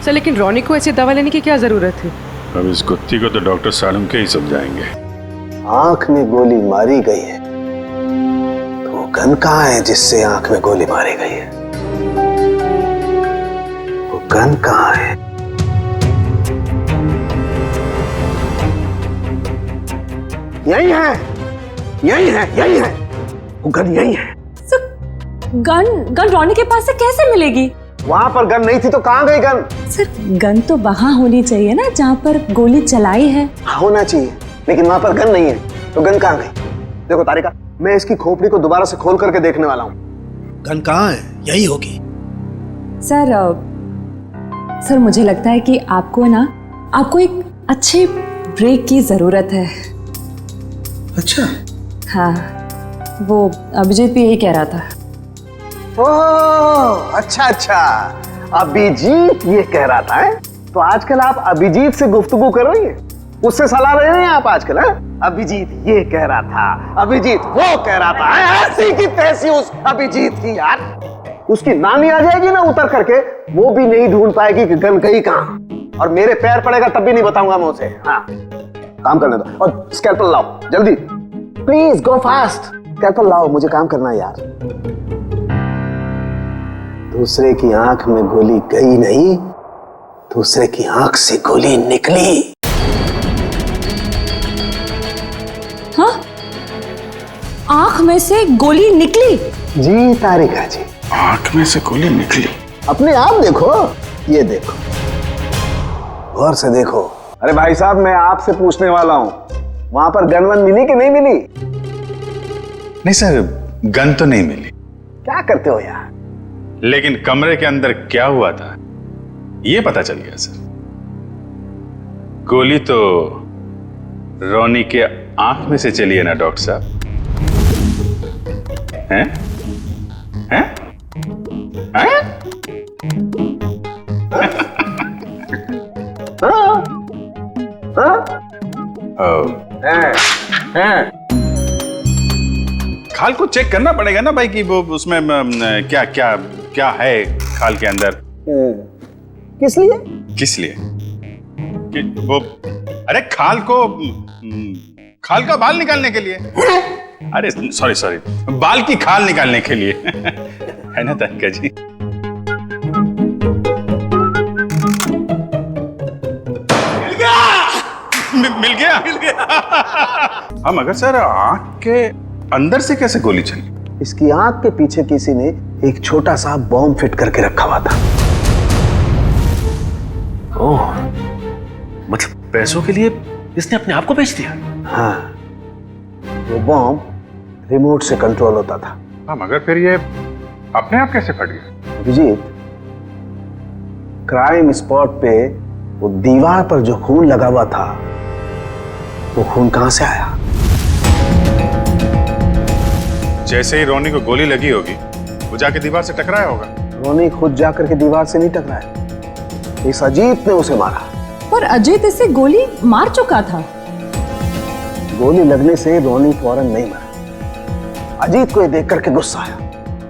S16: सर लेकिन रोनी को ऐसी दवा लेने की क्या जरूरत थी?
S18: अब इस कुत्ती को तो डॉक्टर सालुंके ही समझाएंगे।
S7: आंख में गोली मारी गई है तो वो गन कहाँ है जिससे आंख में गोली मारी गई है? वो गन कहाँ है? यही है, यही है, यही है, वो गन यही है।
S19: गन रोनी के पास से कैसे मिलेगी?
S7: वहां पर गन नहीं थी तो कहाँ गई गन?
S19: सर गन तो वहां होनी चाहिए ना जहाँ पर गोली चलाई है।
S7: होना चाहिए, लेकिन वहां पर गन नहीं है तो गन कहाँ गई? देखो तारिका, मैं इसकी खोपड़ी को दोबारा से खोल करके देखने वाला हूँ।
S24: गन कहाँ है? यही होगी।
S19: सर मुझे लगता है कि आपको एक अच्छे ब्रेक की जरूरत है।
S24: अच्छा?
S19: हाँ, वो अभिजीत भी यही कह रहा था।
S7: ओह अच्छा अच्छा, अभिजीत ये कह रहा था है? तो आजकल आप अभिजीत से गुफ्तगू कर रही हैं, उससे सलाह ले रहे हैं आप आजकल है? अभिजीत ये कह रहा था, अभिजीत वो कह रहा था, ऐसी की तैसी उस अभिजीत की यार। उसकी नानी आ जाएगी ना उतर करके, वो भी नहीं ढूंढ पाएगी कि गन गई कहां, और मेरे पैर पड़ेगा तब भी नहीं बताऊंगा मैं उसे। हाँ काम करने दो, और स्कैल्पल लाओ जल्दी, प्लीज गो फास्ट, स्कैल्पल लाओ, मुझे काम करना है यार। दूसरे की आंख में गोली गई नहीं, दूसरे की आंख से गोली निकली।
S19: हाँ? आंख में से गोली निकली?
S7: जी तारिका जी,
S12: आंख में से गोली निकली?
S7: अपने आप देखो, ये देखो, गौर से देखो। अरे भाई साहब, मैं आपसे पूछने वाला हूं, वहां पर गन वन मिली कि नहीं मिली?
S12: नहीं सर, गन तो नहीं मिली।
S7: क्या करते हो यार?
S12: लेकिन कमरे के अंदर क्या हुआ था ये पता चल गया सर। गोली तो रोनी के आंख में से चली है ना डॉक्टर साहब? हैं? हैं? हैं? खाल को चेक करना पड़ेगा ना भाई कि वो उसमें क्या क्या क्या है खाल के अंदर।
S7: किस लिए?
S12: किस लिए? कि वो अरे खाल का बाल निकालने के लिए। अरे सॉरी बाल की खाल निकालने के लिए है ना तारिका जी? मिल गया। हम मगर सर आंख के अंदर से कैसे गोली चली?
S7: इसकी आंख के पीछे किसी ने एक छोटा सा बॉम्ब फिट करके रखा हुआ था।
S17: ओह, मतलब पैसों के लिए इसने अपने आप को बेच दिया?
S7: हाँ, वो बॉम्ब रिमोट से कंट्रोल होता था।
S12: हाँ मगर फिर ये अपने आप कैसे फट गया?
S7: अभिजीत, क्राइम स्पॉट पे वो दीवार पर जो खून लगा हुआ था, वो खून कहां से आया?
S12: जैसे ही रोनी को गोली लगी होगी, वो जाके दीवार से टकराया होगा।
S7: रोनी खुद जाकर के दीवार से नहीं टकराया, इस अजीत ने उसे मारा।
S19: पर अजीत इसे गोली मार चुका था।
S7: गोली लगने से रोनी फौरन नहीं मरा। अजीत को ये देख करके गुस्सा आया,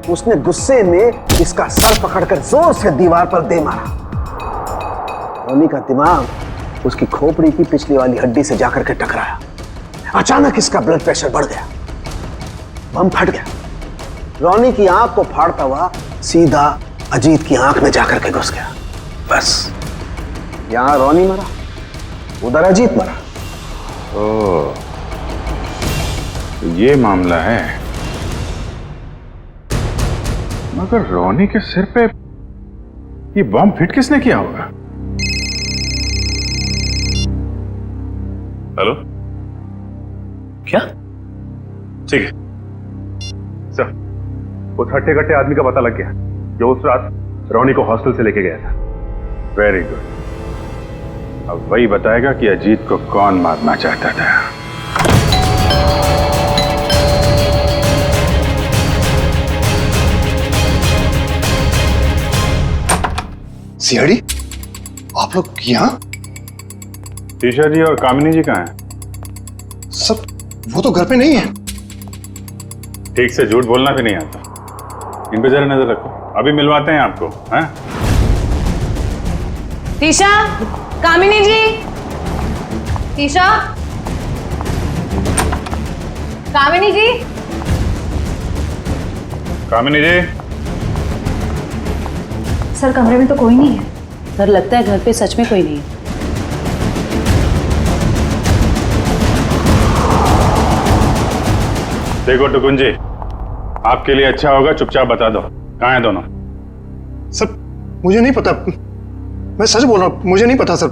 S7: उसने गुस्से में इसका सर पकड़कर जोर से दीवार पर दे मारा। रोनी का दिमाग उसकी खोपड़ी की पिछली वाली हड्डी से जाकर के टकराया। अचानक इसका ब्लड प्रेशर बढ़ गया, बम फट गया। रोनी की आंख को फाड़ता हुआ सीधा अजीत की आंख में जाकर के घुस गया। बस यहां रोनी मरा, उधर अजीत मरा।
S12: ओह, ये मामला है। मगर रोनी के सिर पे ये बॉम्ब फिट किसने किया होगा? हेलो,
S17: क्या?
S18: ठीक है सर, उस हट्टे कट्टे आदमी का पता लग गया जो उस रात रोनी को हॉस्टल से लेके गया था।
S12: Very good. अब वही बताएगा कि अजीत को कौन मारना चाहता था।
S14: सीआईडी, आप लोग यहाँ?
S12: टीशा जी और कामिनी जी कहाँ हैं?
S14: सब वो तो घर पे नहीं है।
S12: ठीक से झूठ बोलना भी नहीं आता। इन पे जरा नजर रखो, अभी मिलवाते हैं आपको। हैं?
S22: टीशा, कामिनी जी, टीशा, कामिनी जी,
S12: कामिनी जी।
S13: सर कमरे में तो कोई नहीं है। सर लगता है घर पे सच में कोई नहीं है।
S12: देखो टुकुन जी, आपके लिए अच्छा होगा चुपचाप बता दो कहाँ हैं दोनों।
S14: सर मुझे नहीं पता, मैं सच बोल रहा हूँ, मुझे नहीं पता सर।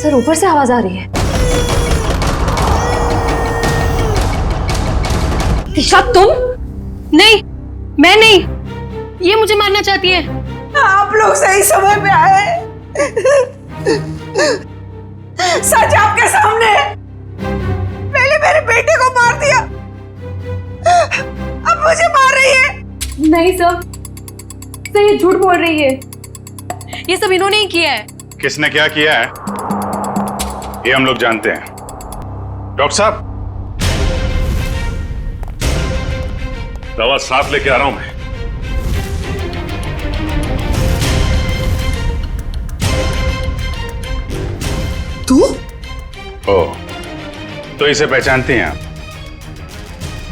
S13: सर ऊपर से आवाज आ रही है।
S15: ईशा तुम? नहीं, मैं नहीं, ये मुझे मारना चाहती है।
S10: आप लोग सही समय पे आए। सच आपके सामने है। पहले मेरे बेटे को मार दिया, अब मुझे मार रही है।
S21: नहीं सर, ये झूठ बोल रही है। ये सब इन्होंने ही किया है।
S18: किसने क्या किया है ये हम लोग जानते हैं। डॉक्टर साहब, दवा साथ लेके आ रहा हूं मैं।
S10: तू?
S18: ओह, तो इसे पहचानती हैं आप?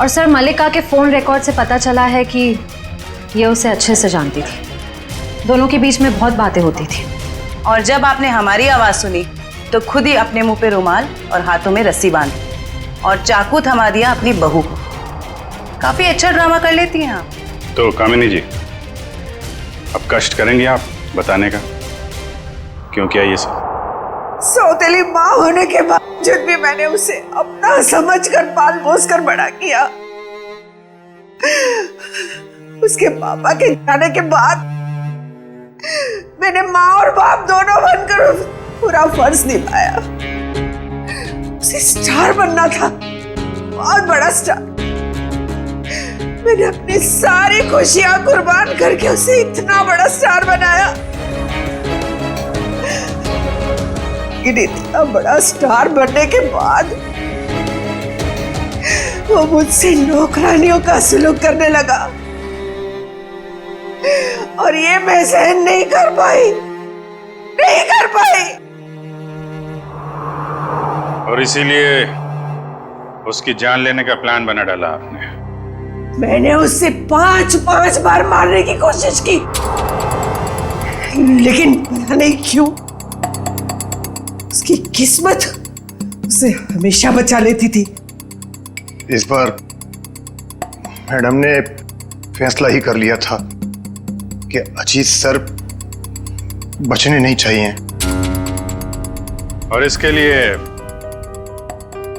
S22: और सर, मल्लिका के फोन रिकॉर्ड से पता चला है कि ये उसे अच्छे से जानती थी। दोनों के बीच में बहुत बातें होती थी।
S2: और जब आपने हमारी आवाज सुनी तो खुद ही अपने मुंह पे रुमाल और हाथों में रस्सी बांधी और चाकू थमा दिया अपनी बहू को। काफी अच्छा ड्रामा कर लेती हैं आप।
S18: तो कामिनी जी, अब कष्ट करेंगी आप बताने का क्यों किया ये सब?
S10: सौतेली माँ होने के बावजूद भी मैंने उसे अपना समझकर पाल पोस कर बड़ा किया। उसके पापा के जाने के बाद मैंने माँ और बाप दोनों बनकर पूरा फर्ज निभाया। उसे स्टार बनना था, बहुत बड़ा स्टार। मैंने अपनी सारी खुशियां कुर्बान करके उसे इतना बड़ा स्टार बनाया। लेकिन इतना बड़ा स्टार बनने के बाद वो मुझसे नौकरानियों का सलूक करने लगा और ये मैं सहन नहीं कर पाई।
S18: और इसीलिए उसकी जान लेने का प्लान बना डाला आपने?
S10: मैंने उससे 5 बार मारने की कोशिश की, लेकिन पता नहीं क्यों उसकी किस्मत उसे हमेशा बचा लेती थी।
S14: इस बार मैडम ने फैसला ही कर लिया था कि अजीत सर बचने नहीं चाहिए।
S18: और इसके लिए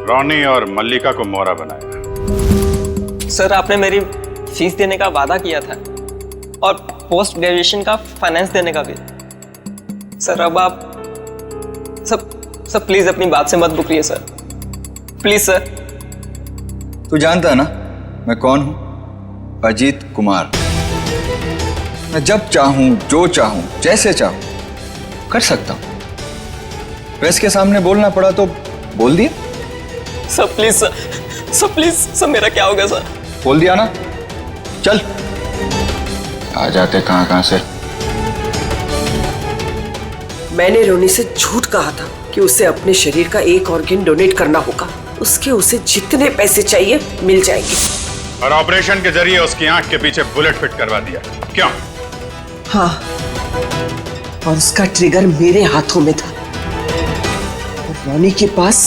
S18: रॉनी और मल्लिका को मोहरा बनाया।
S3: सर, आपने मेरी फीस देने का वादा किया था और पोस्ट ग्रेजुएशन का फाइनेंस देने का भी। सर, अब आप सब प्लीज अपनी बात से मत रुकिए सर, प्लीज सर।
S23: तू जानता है ना मैं कौन हूं? अजीत कुमार। मैं जब चाहूं, जो चाहूं, जैसे चाहूं कर सकता हूं। प्रेस के सामने बोलना पड़ा तो बोल दिया।
S3: Sir please sir please sir, मेरा क्या हो गया सर?
S23: बोल दिया ना, चल। आ जाते कहां से।
S10: मैंने रोनी से झूठ कहा था कि उसे अपने शरीर का एक ऑर्गन डोनेट करना होगा। उसके उसे जितने पैसे चाहिए मिल जाएंगे।
S18: और ऑपरेशन के जरिए उसकी आंख के पीछे बुलेट फिट करवा दिया। क्यों?
S10: हाँ, और उसका ट्रिगर मेरे हाथों में था। और रोनी के पास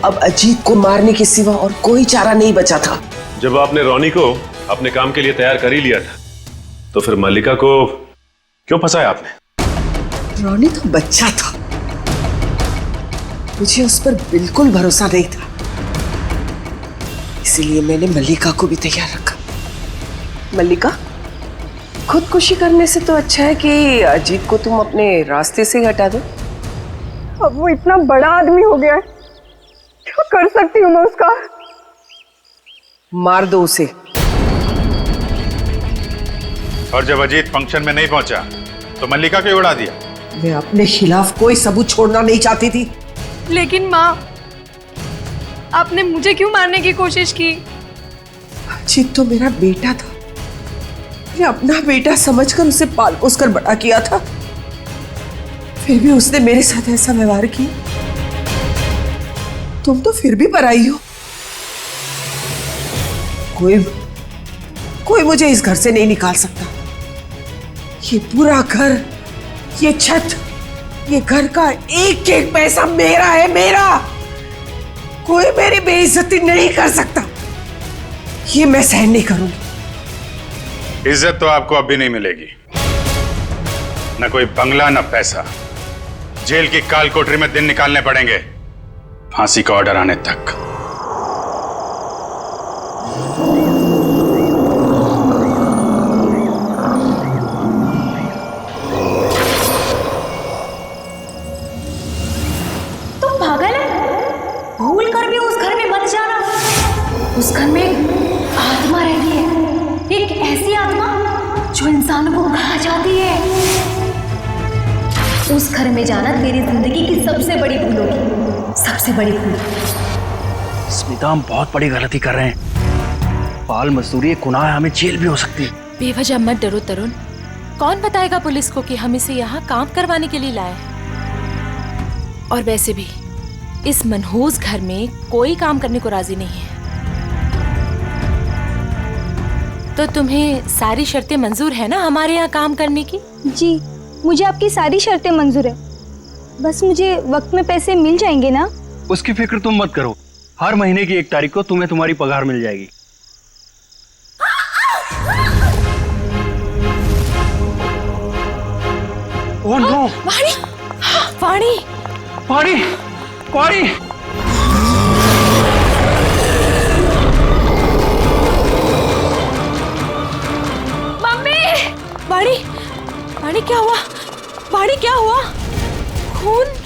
S10: अब अजीत को मारने के सिवा और कोई चारा नहीं बचा था।
S1: जब आपने रोनी को अपने काम के लिए तैयार कर ही लिया था, तो फिर मल्लिका को क्यों फंसाया आपने?
S10: रोनी तो बच्चा था, मुझे उस पर बिल्कुल भरोसा नहीं था, इसीलिए मैंने मल्लिका को भी तैयार रखा। मल्लिका, खुदकुशी करने से तो अच्छा है कि अजीत को तुम अपने रास्ते से हटा दो।
S21: अब वो इतना बड़ा आदमी हो गया है, क्या कर सकती हूँ मैं उसका?
S10: मार दो उसे।
S18: और जब अजीत फंक्शन में नहीं पहुंचा तो मल्लिका को उड़ा दिया।
S10: मैं अपने खिलाफ कोई सबूत छोड़ना नहीं चाहती थी।
S21: लेकिन माँ, आपने मुझे क्यों मारने की कोशिश की?
S10: अजीत तो मेरा बेटा था, मैं अपना बेटा समझकर उसे पाल पोस कर बड़ा किया था, फिर भी उसने मेरे साथ ऐसा व्यवहार किया। तुम तो फिर भी पराई हो। कोई मुझे इस घर से नहीं निकाल सकता। ये पूरा घर, ये छत, ये घर का एक एक पैसा मेरा है, मेरा। कोई मेरी बेइज्जती नहीं कर सकता। ये मैं सहन नहीं करूंगी।
S18: इज्जत तो आपको अब भी नहीं मिलेगी। न कोई बंगला, न पैसा। जेल की काल कोठरी में दिन निकालने पड़ेंगे, फांसी का ऑर्डर आने तक।
S22: तुम पागल है? भूल कर भी उस घर में मत जाना। उस घर में आत्मा रहती है।
S4: चाहती है? उस घर में जाना तेरी जिंदगी की सबसे बड़ी भूल होगी, सबसे बड़ी भूल।
S17: स्मिता, हम बहुत बड़ी गलती कर रहे हैं। बाल मजदूरी एक गुनाह है, हमें जेल भी हो सकती है।
S5: बेवजह मत डरो तरुण। कौन बताएगा पुलिस को कि हम इसे यहाँ काम करवाने के लिए लाए हैं? और वैसे भी इस मनहूस घर में कोई काम करने को राजी नहीं है। तो तुम्हें सारी शर्तें मंजूर है ना हमारे यहाँ काम करने की?
S8: जी, मुझे आपकी सारी शर्तें मंजूर है। बस मुझे वक्त में पैसे मिल जाएंगे ना?
S17: उसकी फिक्र तुम मत करो, हर महीने की 1 तारीख को तुम्हें तुम्हारी पगार मिल जाएगी। Oh no!
S5: वाणी! वाणी!
S17: वाणी! वाणी!
S5: मम्मी! वाणी! वाणी क्या हुआ? वाणी क्या हुआ? खून?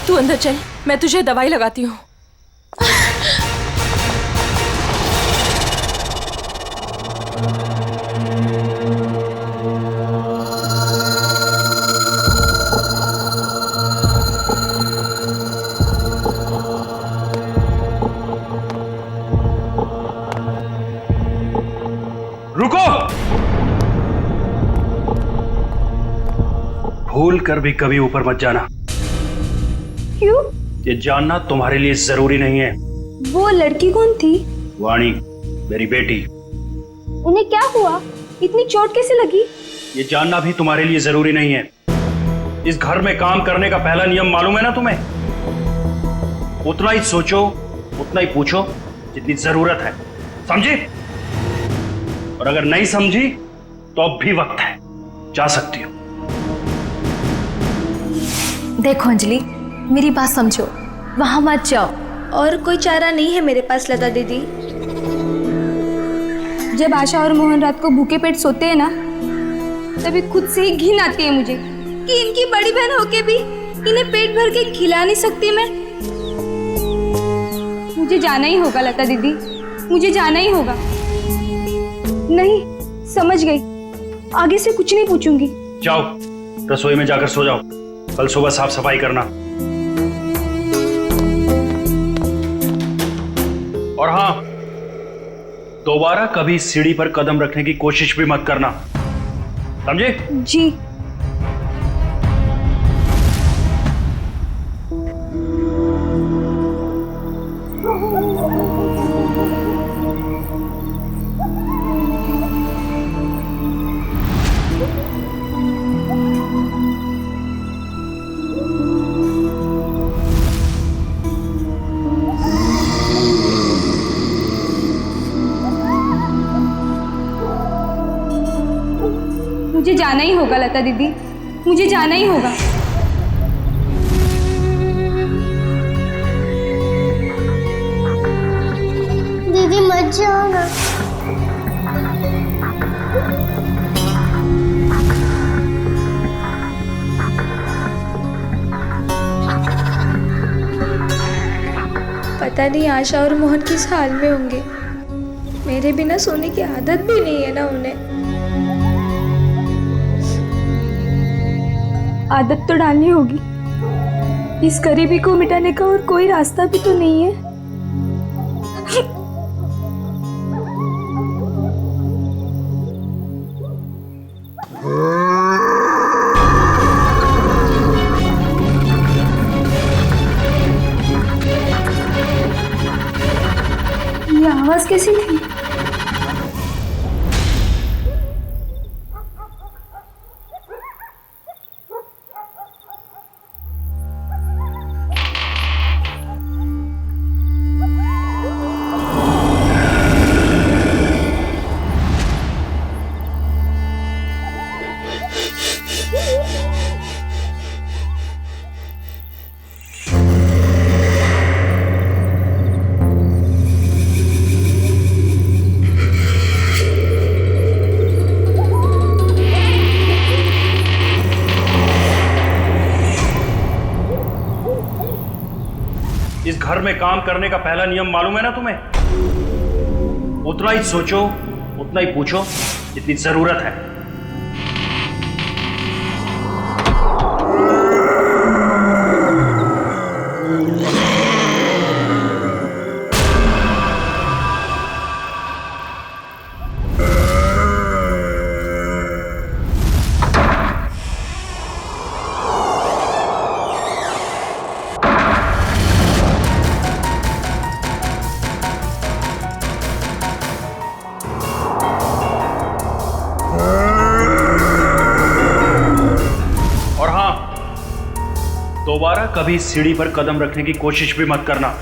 S5: तू अंदर चल, मैं तुझे दवाई लगाती हूँ।
S17: रुको! भूल कर भी कभी ऊपर मत जाना।
S8: क्यों?
S17: ये जानना तुम्हारे लिए जरूरी नहीं है।
S8: वो लड़की कौन थी?
S17: वाणी, मेरी बेटी।
S8: उन्हें क्या हुआ? इतनी चोट कैसे लगी?
S17: ये जानना भी तुम्हारे लिए जरूरी नहीं है। इस घर में काम करने का पहला नियम मालूम है ना तुम्हें? उतना ही सोचो, उतना ही पूछो जितनी जरूरत है, समझी? और अगर नहीं समझी तो अब भी वक्त है, जा सकती हो।
S4: देखो अंजलि, मेरी बात समझो, वहां मत जाओ। और कोई चारा नहीं है मेरे पास लता दीदी।
S8: जब आशा और मोहन रात को भूखे पेट सोते हैं ना, तभी खुद से ही घिन आती है मुझे कि इनकी बड़ी बहन होके भी इन्हें पेट भर के खिला नहीं सकती मैं। मुझे जाना ही होगा लता दीदी, मुझे जाना ही होगा। नहीं, समझ गई, आगे से कुछ नहीं पूछूंगी।
S17: जाओ, रसोई में जाकर सो जाओ, कल सुबह साफ सफाई करना। और हाँ, दोबारा कभी सीढ़ी पर कदम रखने की कोशिश भी मत करना, समझे?
S8: जी। मुझे जाना ही होगा लता दीदी, मुझे जाना ही होगा।
S9: दीदी मत जाओ ना।
S4: पता नहीं आशा और मोहन किस हाल में होंगे। मेरे बिना सोने की आदत भी नहीं है ना उन्हें।
S8: आदत तो डालनी होगी, इस गरीबी को मिटाने का और कोई रास्ता भी तो नहीं है। ये आवाज कैसी थी?
S17: में काम करने का पहला नियम मालूम है ना तुम्हें? उतना ही सोचो, उतना ही पूछो जितनी जरूरत है। दोबारा कभी सीढ़ी पर कदम रखने की कोशिश भी मत करना।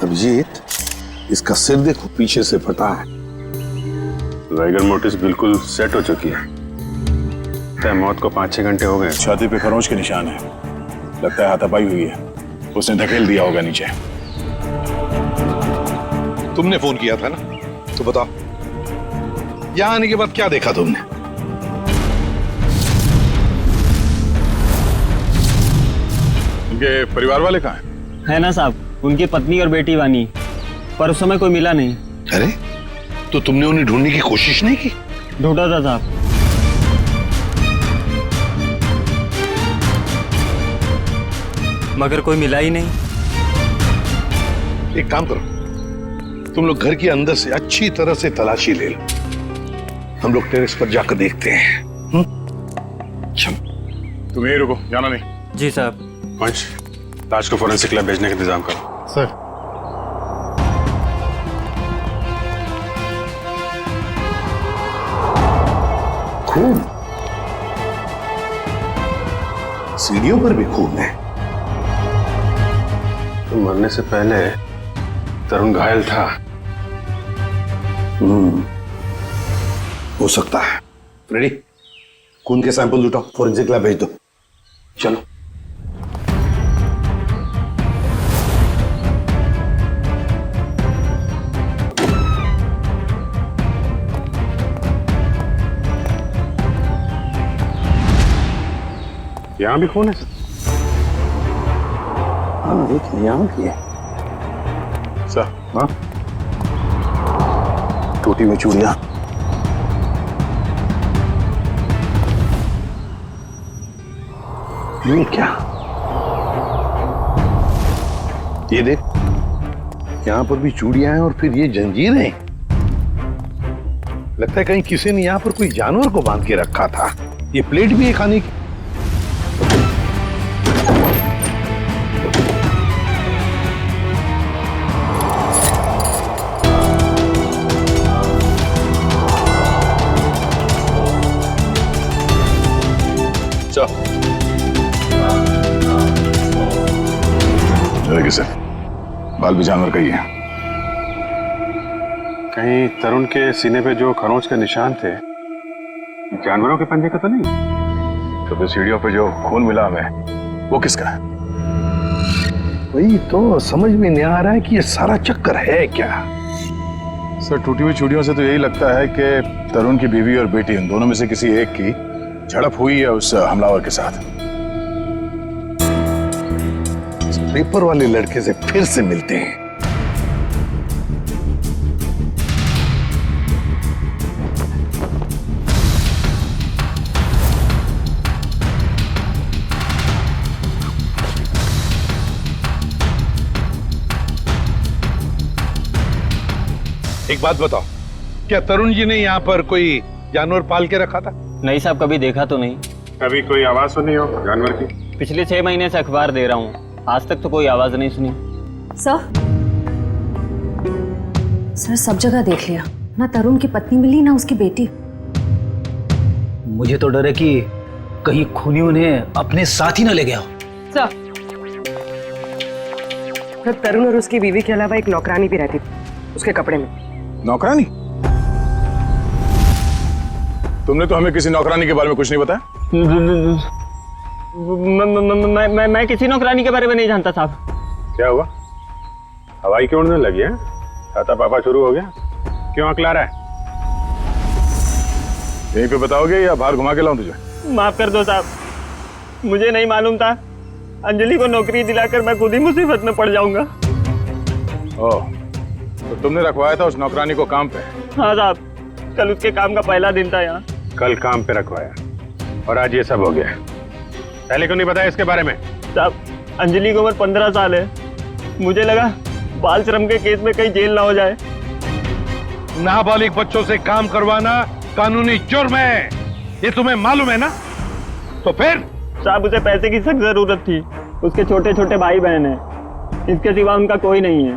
S7: अभिजीत, इसका सिर देखो, पीछे से फटा है।
S18: वाइगर मोटिस बिल्कुल सेट हो चुकी है। मौत को 5-6 घंटे हो गए।
S12: छाती पे खरोंच के निशान है, लगता है हाथापाई हुई है। उसने धकेल दिया होगा नीचे।
S7: तुमने फोन किया था ना, तो बताओ यहां आने के बाद क्या देखा तुमने?
S12: उनके परिवार वाले कहाँ हैं?
S3: है ना साहब, उनकी पत्नी और बेटी वानी, पर उस समय कोई मिला नहीं।
S7: अरे तो तुमने उन्हें ढूंढने की कोशिश नहीं की?
S3: ढूंढा था साहब, मगर कोई मिला ही नहीं।
S7: एक काम करो, तुम लोग घर के अंदर से अच्छी तरह से तलाशी ले लो, हम लोग टेरेस पर जाकर देखते हैं।
S12: तुम यही रुको, जाना नहीं।
S3: जी साहब।
S18: पंच, लाश को फोरेंसिक लैब भेजने का इंतजाम करो।
S7: सर। खून, सीढ़ियों पर भी खून है।
S18: तो मरने से पहले तरुण घायल था।
S7: हो सकता है। रेडी, खून के सैंपल उठाओ, फोरेंसिक लैब भेज दो। चलो।
S18: यहां भी खून है?
S7: हाँ देखिए, यहाँ भी है।
S18: सर,
S7: हाँ, टोटी में चूड़ियां। ये क्या? ये देख, यहां पर भी चूड़ियां हैं और फिर ये जंजीरें। लगता है कहीं किसी ने यहां पर कोई जानवर को बांध के रखा था। ये प्लेट भी है खाने की।
S12: बाल भी जानवर का ही है।
S18: कहीं तरुण के सीने पे जो खरोंच के निशान थे जानवरों के पंजे का तो नहीं?
S12: तो फिर सीढ़ियों पे जो खून मिला हमें वो किसका है?
S7: वही तो समझ में नहीं आ रहा है कि ये सारा चक्कर है क्या।
S12: सर टूटी हुई चूड़ियों से तो यही लगता है कि तरुण की बीवी और बेटी इन दोनों में से किसी एक की झड़प हुई है उस हमलावर के साथ।
S7: इस पेपर वाले लड़के से फिर से मिलते हैं।
S6: एक बात बताओ, क्या तरुण जी ने यहाँ पर कोई जानवर पाल के रखा था?
S11: नहीं साहब, कभी देखा तो नहीं।
S18: कभी कोई आवाज सुनी हो जानवर की?
S11: पिछले 6 महीने से अखबार दे रहा हूँ, आज तक तो कोई आवाज नहीं सुनी।
S19: सर सब जगह देख लिया, ना तरुण की पत्नी मिली ना उसकी बेटी।
S24: मुझे तो डर है कि कहीं खूनी उन्हें अपने साथ ही ना ले गया हो।
S16: सर तरुण और उसकी बीवी के अलावा एक नौकरानी भी रहती थी उसके कपड़े में।
S12: नौकरानी? तुमने तो हमें किसी नौकरानी के बारे में कुछ नहीं बताया।
S11: मैं किसी नौकरानी के बारे में नहीं जानता साहब।
S18: क्या हुआ? हवाई क्यों उड़ने लगी है? छाता पापा शुरू हो गया? क्यों अकला रहा है?
S12: यहीं पे बताओगे या बाहर घुमा के लाऊं तुझे?
S11: माफ कर दो साहब, मुझे नहीं मालूम था। अंजलि को नौकरी दिलाकर मैं खुद ही मुसीबत में पड़ जाऊंगा।
S12: ओह, तो तुमने रखवाया था उस नौकरानी को काम पे?
S11: हाँ साहब, कल उसके काम का पहला दिन था यहाँ।
S18: कल काम पे रखवाया और आज ये सब हो गया। पहले क्यों नहीं बताया इसके बारे में?
S11: साहब अंजलि की उम्र 15 साल है, मुझे लगा बाल श्रम के केस में कहीं जेल ना हो जाए।
S6: नाबालिग बच्चों से काम करवाना कानूनी जुर्म है, ये तुम्हें मालूम है ना? तो फिर?
S11: साहब उसे पैसे की सख्त जरूरत थी, उसके छोटे छोटे भाई बहन हैं, इसके सिवा उनका कोई नहीं है।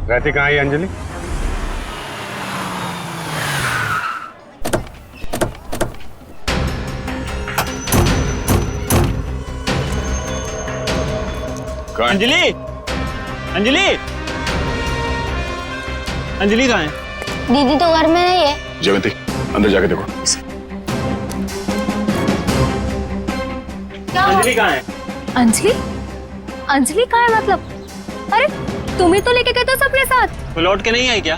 S18: रहती कहाँ है अंजलि?
S11: अंजलि, अंजलि, अंजलि कहाँ है?
S9: दीदी तो घर में नहीं है।
S12: जयवंती अंदर जाके देखो।
S11: अंजलि कहाँ है?
S8: अंजलि? अंजलि कहाँ है मतलब? अरे तुम ही तो लेके गए थे सबके साथ।
S11: वो लौट के नहीं आई क्या?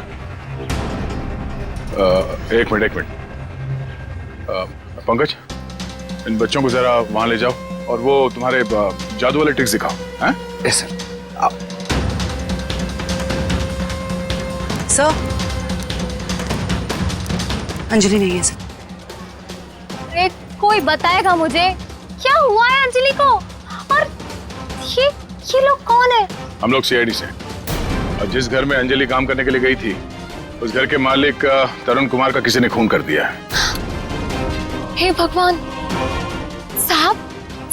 S12: एक मिनट पंकज, इन बच्चों को जरा वहां ले जाओ और वो तुम्हारे जादू वाले ट्रिक्स दिखाओ। हैं?
S7: Yes sir.
S2: सर अंजलि नहीं है सर।
S8: अरे कोई बताएगा मुझे क्या हुआ है अंजलि को? और ये लोग कौन है?
S12: हम लोग सीआईडी से। और जिस घर में अंजलि काम करने के लिए गई थी उस घर के मालिक तरुण कुमार का किसी ने खून कर दिया है।
S8: हे भगवान! साहब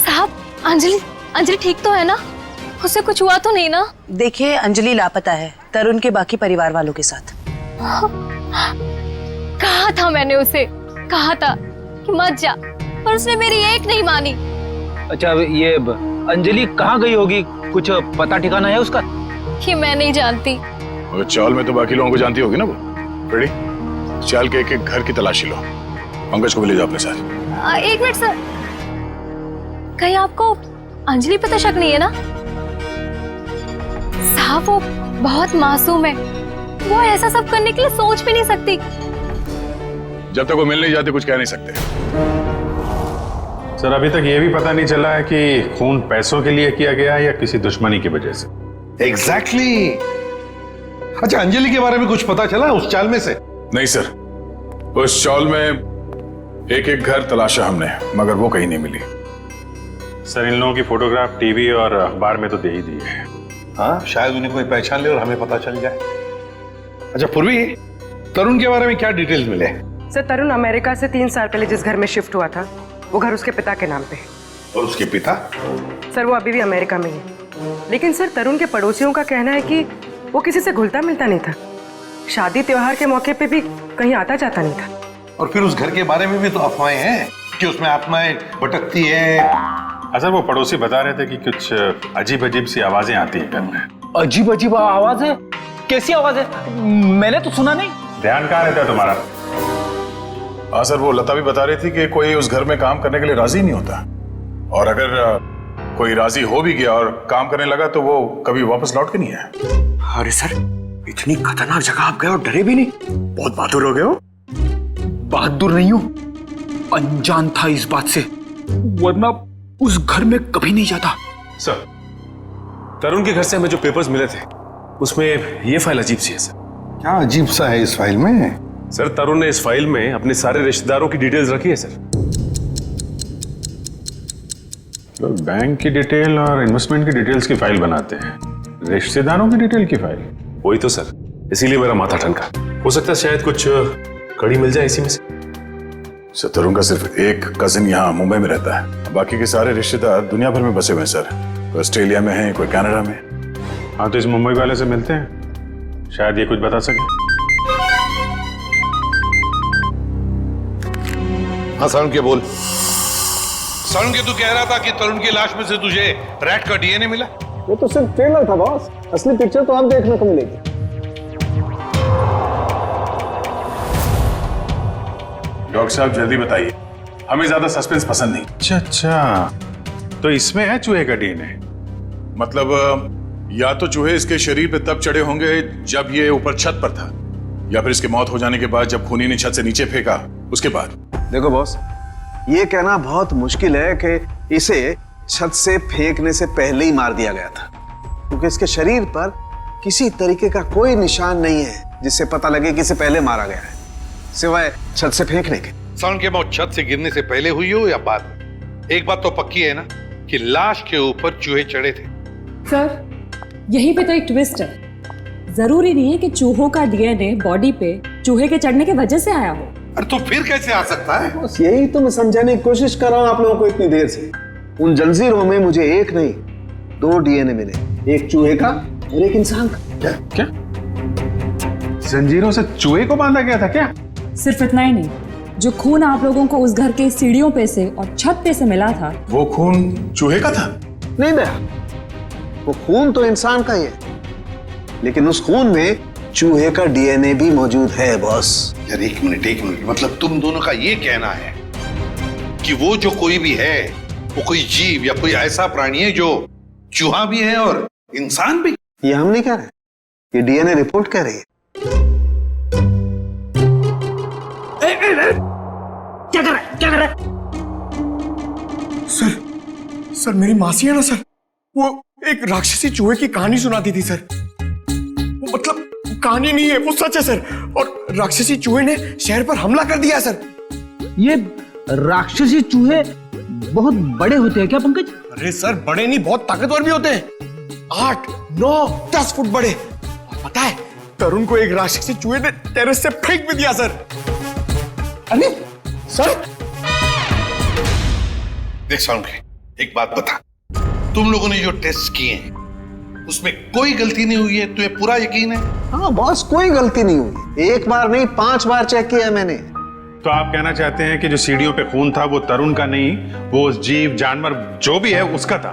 S8: साहब, अंजलि ठीक तो है ना? उसे कुछ हुआ तो नहीं ना?
S2: देखिए अंजलि लापता है तरुण के बाकी परिवार वालों के साथ।
S8: कहा था मैंने उसे, कहा था कि मत जा, पर उसने मेरी एक नहीं मानी।
S24: अच्छा ये अंजलि कहाँ गई होगी, कुछ पता ठिकाना है उसका?
S8: कि मैं नहीं जानती।
S12: और चाल में तो बाकी लोगों को जानती होगी ना वो। रेडी? चाल के एक एक घर की तलाशी लो, पंकज को भी ले जाओ अपने साथ।
S8: एक मिनट सर, कहीं आपको अंजलि पे तो शक नहीं है ना? साहब वो बहुत मासूम है, वो ऐसा सब करने के लिए सोच भी नहीं सकती।
S12: जब तक वो मिल नहीं जाते कुछ कह नहीं सकते।
S18: सर अभी तक ये भी पता नहीं चला है कि खून पैसों के लिए किया गया है या किसी दुश्मनी की वजह से।
S6: एग्जैक्टली। अच्छा अंजलि के बारे में कुछ पता चला उस चाल में से?
S12: नहीं सर, उस चाल में एक एक घर तलाशा हमने मगर वो कहीं नहीं मिली।
S18: सर इन लोगों की फोटोग्राफ टीवी और अखबार में तो दे ही दी है।
S6: हाँ शायद उन्हें कोई पहचान ले और हमें पता चल जाए। अच्छा पूर्वी, तरुण के बारे में क्या डिटेल्स मिले?
S16: सर तरुण अमेरिका से 3 साल पहले जिस घर में शिफ्ट हुआ था वो घर उसके पिता के नाम पे है।
S6: और उसके पिता?
S16: सर वो अभी भी अमेरिका में ही है, लेकिन सर तरुण के पड़ोसियों का कहना है कि वो किसी से घुलता मिलता नहीं था, शादी त्योहार के मौके पे भी कहीं आता जाता नहीं था।
S6: और फिर उस घर के बारे में भी तो अफवाहें हैं कि उसमें आत्माएं भटकती है,
S18: सर वो पड़ोसी बता रहे थे कि कुछ अजीब अजीब सी आवाजें आती हैं घर में।
S24: अजीब अजीब आवाज है? कैसी आवाज है? मैंने तो सुना नहीं।
S18: ध्यान कहाँ रहता है तुम्हारा?
S12: हाँ सर, वो लता भी बता रही थी कि कोई उस घर में काम करने के लिए राजी नहीं होता, और अगर कोई राजी हो भी गया और काम करने लगा तो वो कभी वापस लौट के नहीं आया।
S13: अरे सर, इतनी खतरनाक जगह आप गए और डरे भी नहीं? बहुत बहादुर हो गए हो।
S24: बहादुर नहीं हूं, अनजान था इस बात से, वरना उस घर में कभी नहीं जाता।
S14: सर, तरुण के घर से हमें जो पेपर्स मिले थे उसमें ये फाइल अजीब सी है सर।
S6: क्या अजीब सा है इस फाइल में?
S14: सर, तरुण ने इस फाइल में अपने सारे रिश्तेदारों की डिटेल्स रखी है सर।
S18: तो बैंक की डिटेल और इन्वेस्टमेंट की डिटेल्स की फाइल बनाते हैं, रिश्तेदारों की डिटेल की फाइल?
S14: वही तो सर, इसीलिए मेरा माथा ठनका। हो सकता है शायद कुछ कड़ी मिल जाए इसी में से।
S12: सर, तरुण का सिर्फ एक कजिन यहाँ मुंबई में रहता है, बाकी के सारे रिश्तेदार दुनिया भर में बसे हुए हैं सर। कोई ऑस्ट्रेलिया में है, कोई कनाडा में।
S18: हाँ, तो इस मुंबई वाले से मिलते हैं, शायद ये कुछ बता सके।
S6: हाँ सारुण के बोल। सारुण के तू कह रहा था कि तरुण की लाश में से तुझे रैट का डीएनए मिला?
S7: वो तो सिर्फ ट्रेलर था बॉस, असली पिक्चर तो आप देखने को मिलेगी।
S12: डॉक्टर साहब जल्दी बताइए, हमें ज्यादा सस्पेंस पसंद नहीं।
S18: अच्छा अच्छा, तो इसमें है चूहे का डीएनए?
S12: मतलब या तो चूहे इसके शरीर पे तब चढ़े होंगे जब ये ऊपर छत पर था, या फिर इसके मौत हो जाने के बाद जब खूनी ने छत से नीचे फेंका उसके बाद।
S7: देखो बॉस, ये कहना बहुत मुश्किल है कि इसे छत से फेंकने से पहले ही मार दिया गया था, क्योंकि इसके शरीर पर किसी तरीके का कोई निशान नहीं है जिससे पता लगे कि इसे पहले मारा गया है, सिवाय छत से फेंकने के।
S6: सारुण की मौत छत से गिरने से पहले हुई हो या बाद में, एक बात तो पक्की है ना कि लाश के ऊपर चूहे चढ़े थे।
S19: सर, यहीं पे तो एक ट्विस्ट है। जरूरी नहीं है कि चूहों का डीएनए बॉडी पे चूहे के चढ़ने की वजह से आया हो।
S6: अरे तो फिर कैसे आ सकता है?
S7: बस यही तो मैं समझाने की कोशिश कर रहा हूं आप लोगों को इतनी देर से। उन जंजीरों में मुझे एक नहीं 2 डीएनए मिले, एक चूहे का और एक इंसान का।
S18: क्या जंजीरों से चूहे को बांधा गया था क्या?
S19: सिर्फ इतना ही नहीं, जो खून आप लोगों को उस घर के सीढ़ियों पे से और छत पे से मिला था,
S12: वो खून चूहे का था?
S7: नहीं दया, वो खून तो इंसान का ही है, लेकिन उस खून में चूहे का डीएनए भी मौजूद है बॉस।
S6: यार एक मिनट, मतलब तुम दोनों का ये कहना है कि वो जो कोई भी है वो कोई जीव या कोई ऐसा प्राणी है जो चूहा भी है और इंसान भी?
S7: ये हम नहीं कह रहे, ये डीएनए रिपोर्ट कह रही है।
S13: क्या कर रहा है? सर मेरी मासी है ना सर, वो एक राक्षसी चूहे की कहानी सुनाती थी सर। मतलब कहानी नहीं है, वो सच है सर। और राक्षसी चूहे ने शहर पर हमला कर दिया सर।
S24: ये राक्षसी चूहे बहुत बड़े होते हैं क्या पंकज?
S13: अरे सर, बड़े नहीं, बहुत ताकतवर भी होते हैं। 8, 9, 10 फुट बड़े। और पता है, तरुण को एक राक्षसी चूहे ने टेरेस से फेंक भी दिया सर। अरे सर,
S6: देख सारुण के, एक बात बता, तुम लोगों ने जो टेस्ट किए हैं उसमें कोई गलती नहीं हुई है? तुम्हें पूरा यकीन है?
S7: हाँ बॉस, कोई गलती नहीं हुई। एक बार नहीं, 5 बार चेक किया मैंने।
S18: तो आप कहना चाहते हैं कि जो सीढ़ियों पे खून था वो तरुण का नहीं, वो उस जीव जानवर जो भी है उसका था?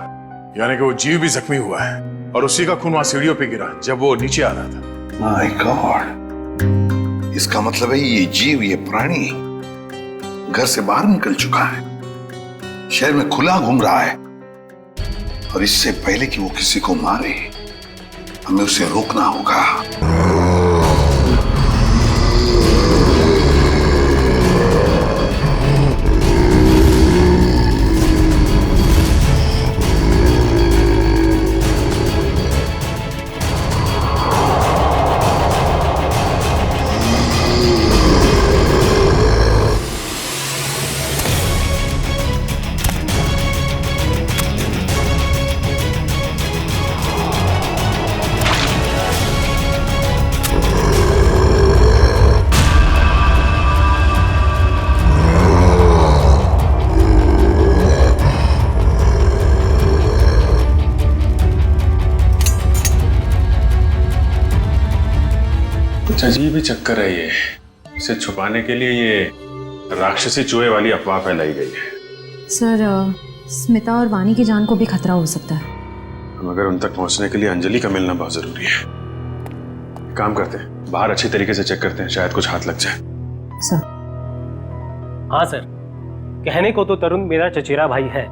S12: यानी कि वो जीव भी जख्मी हुआ है और उसी का खून वहां सीढ़ियों पे गिरा जब वो नीचे आ रहा था।
S6: माय गॉड, इसका मतलब है ये जीव, ये प्राणी घर से बाहर निकल चुका है, शहर में खुला घूम रहा है, और इससे पहले कि वो किसी को मारे हमें उसे रोकना होगा।
S18: अजीब ही चक्कर है ये। इसे छुपाने के लिए ये राक्षसी चूहे वाली अफवाह फैलाई गई है।
S19: सर
S22: स्मिता और वानी की जान को भी खतरा हो सकता है।
S14: मगर उन तक पहुंचने के लिए अंजलि का मिलना बहुत जरूरी है। काम करते हैं, बाहर अच्छी तरीके से चेक करते हैं, शायद कुछ हाथ लग जाए।
S22: सर।
S11: हाँ सर, कहने को तो तरुण मेरा चचेरा भाई है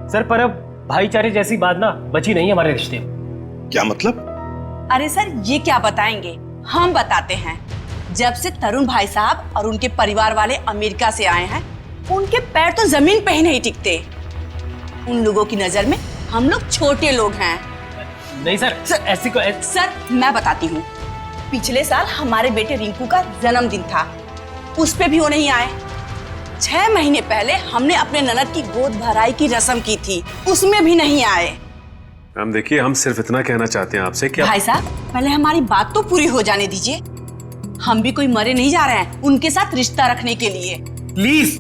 S11: सर, पर अब भाईचारे जैसी बात ना बची नहीं हमारे रिश्ते में।
S6: क्या मतलब?
S1: अरे सर, ये क्या बताएंगे, हम बताते हैं। जब से तरुण भाई साहब और उनके परिवार वाले अमेरिका से आए हैं, उनके पैर तो जमीन पे ही नहीं टिकते। उन लोगों की नजर में हम लोग छोटे लोग हैं।
S11: नहीं सर, ऐसी को
S1: सर मैं बताती हूँ, पिछले साल हमारे बेटे रिंकू का जन्मदिन था, उस पे भी वो नहीं आए। 6 महीने पहले हमने अपने ननद की गोद भराई की रस्म की थी, उसमें भी नहीं आए।
S14: मैम देखिए, हम सिर्फ इतना कहना चाहते हैं आपसे कि
S1: भाई साहब, पहले हमारी बात तो पूरी हो जाने दीजिए। हम भी कोई मरे नहीं जा रहे हैं उनके साथ रिश्ता रखने के लिए।
S11: प्लीज,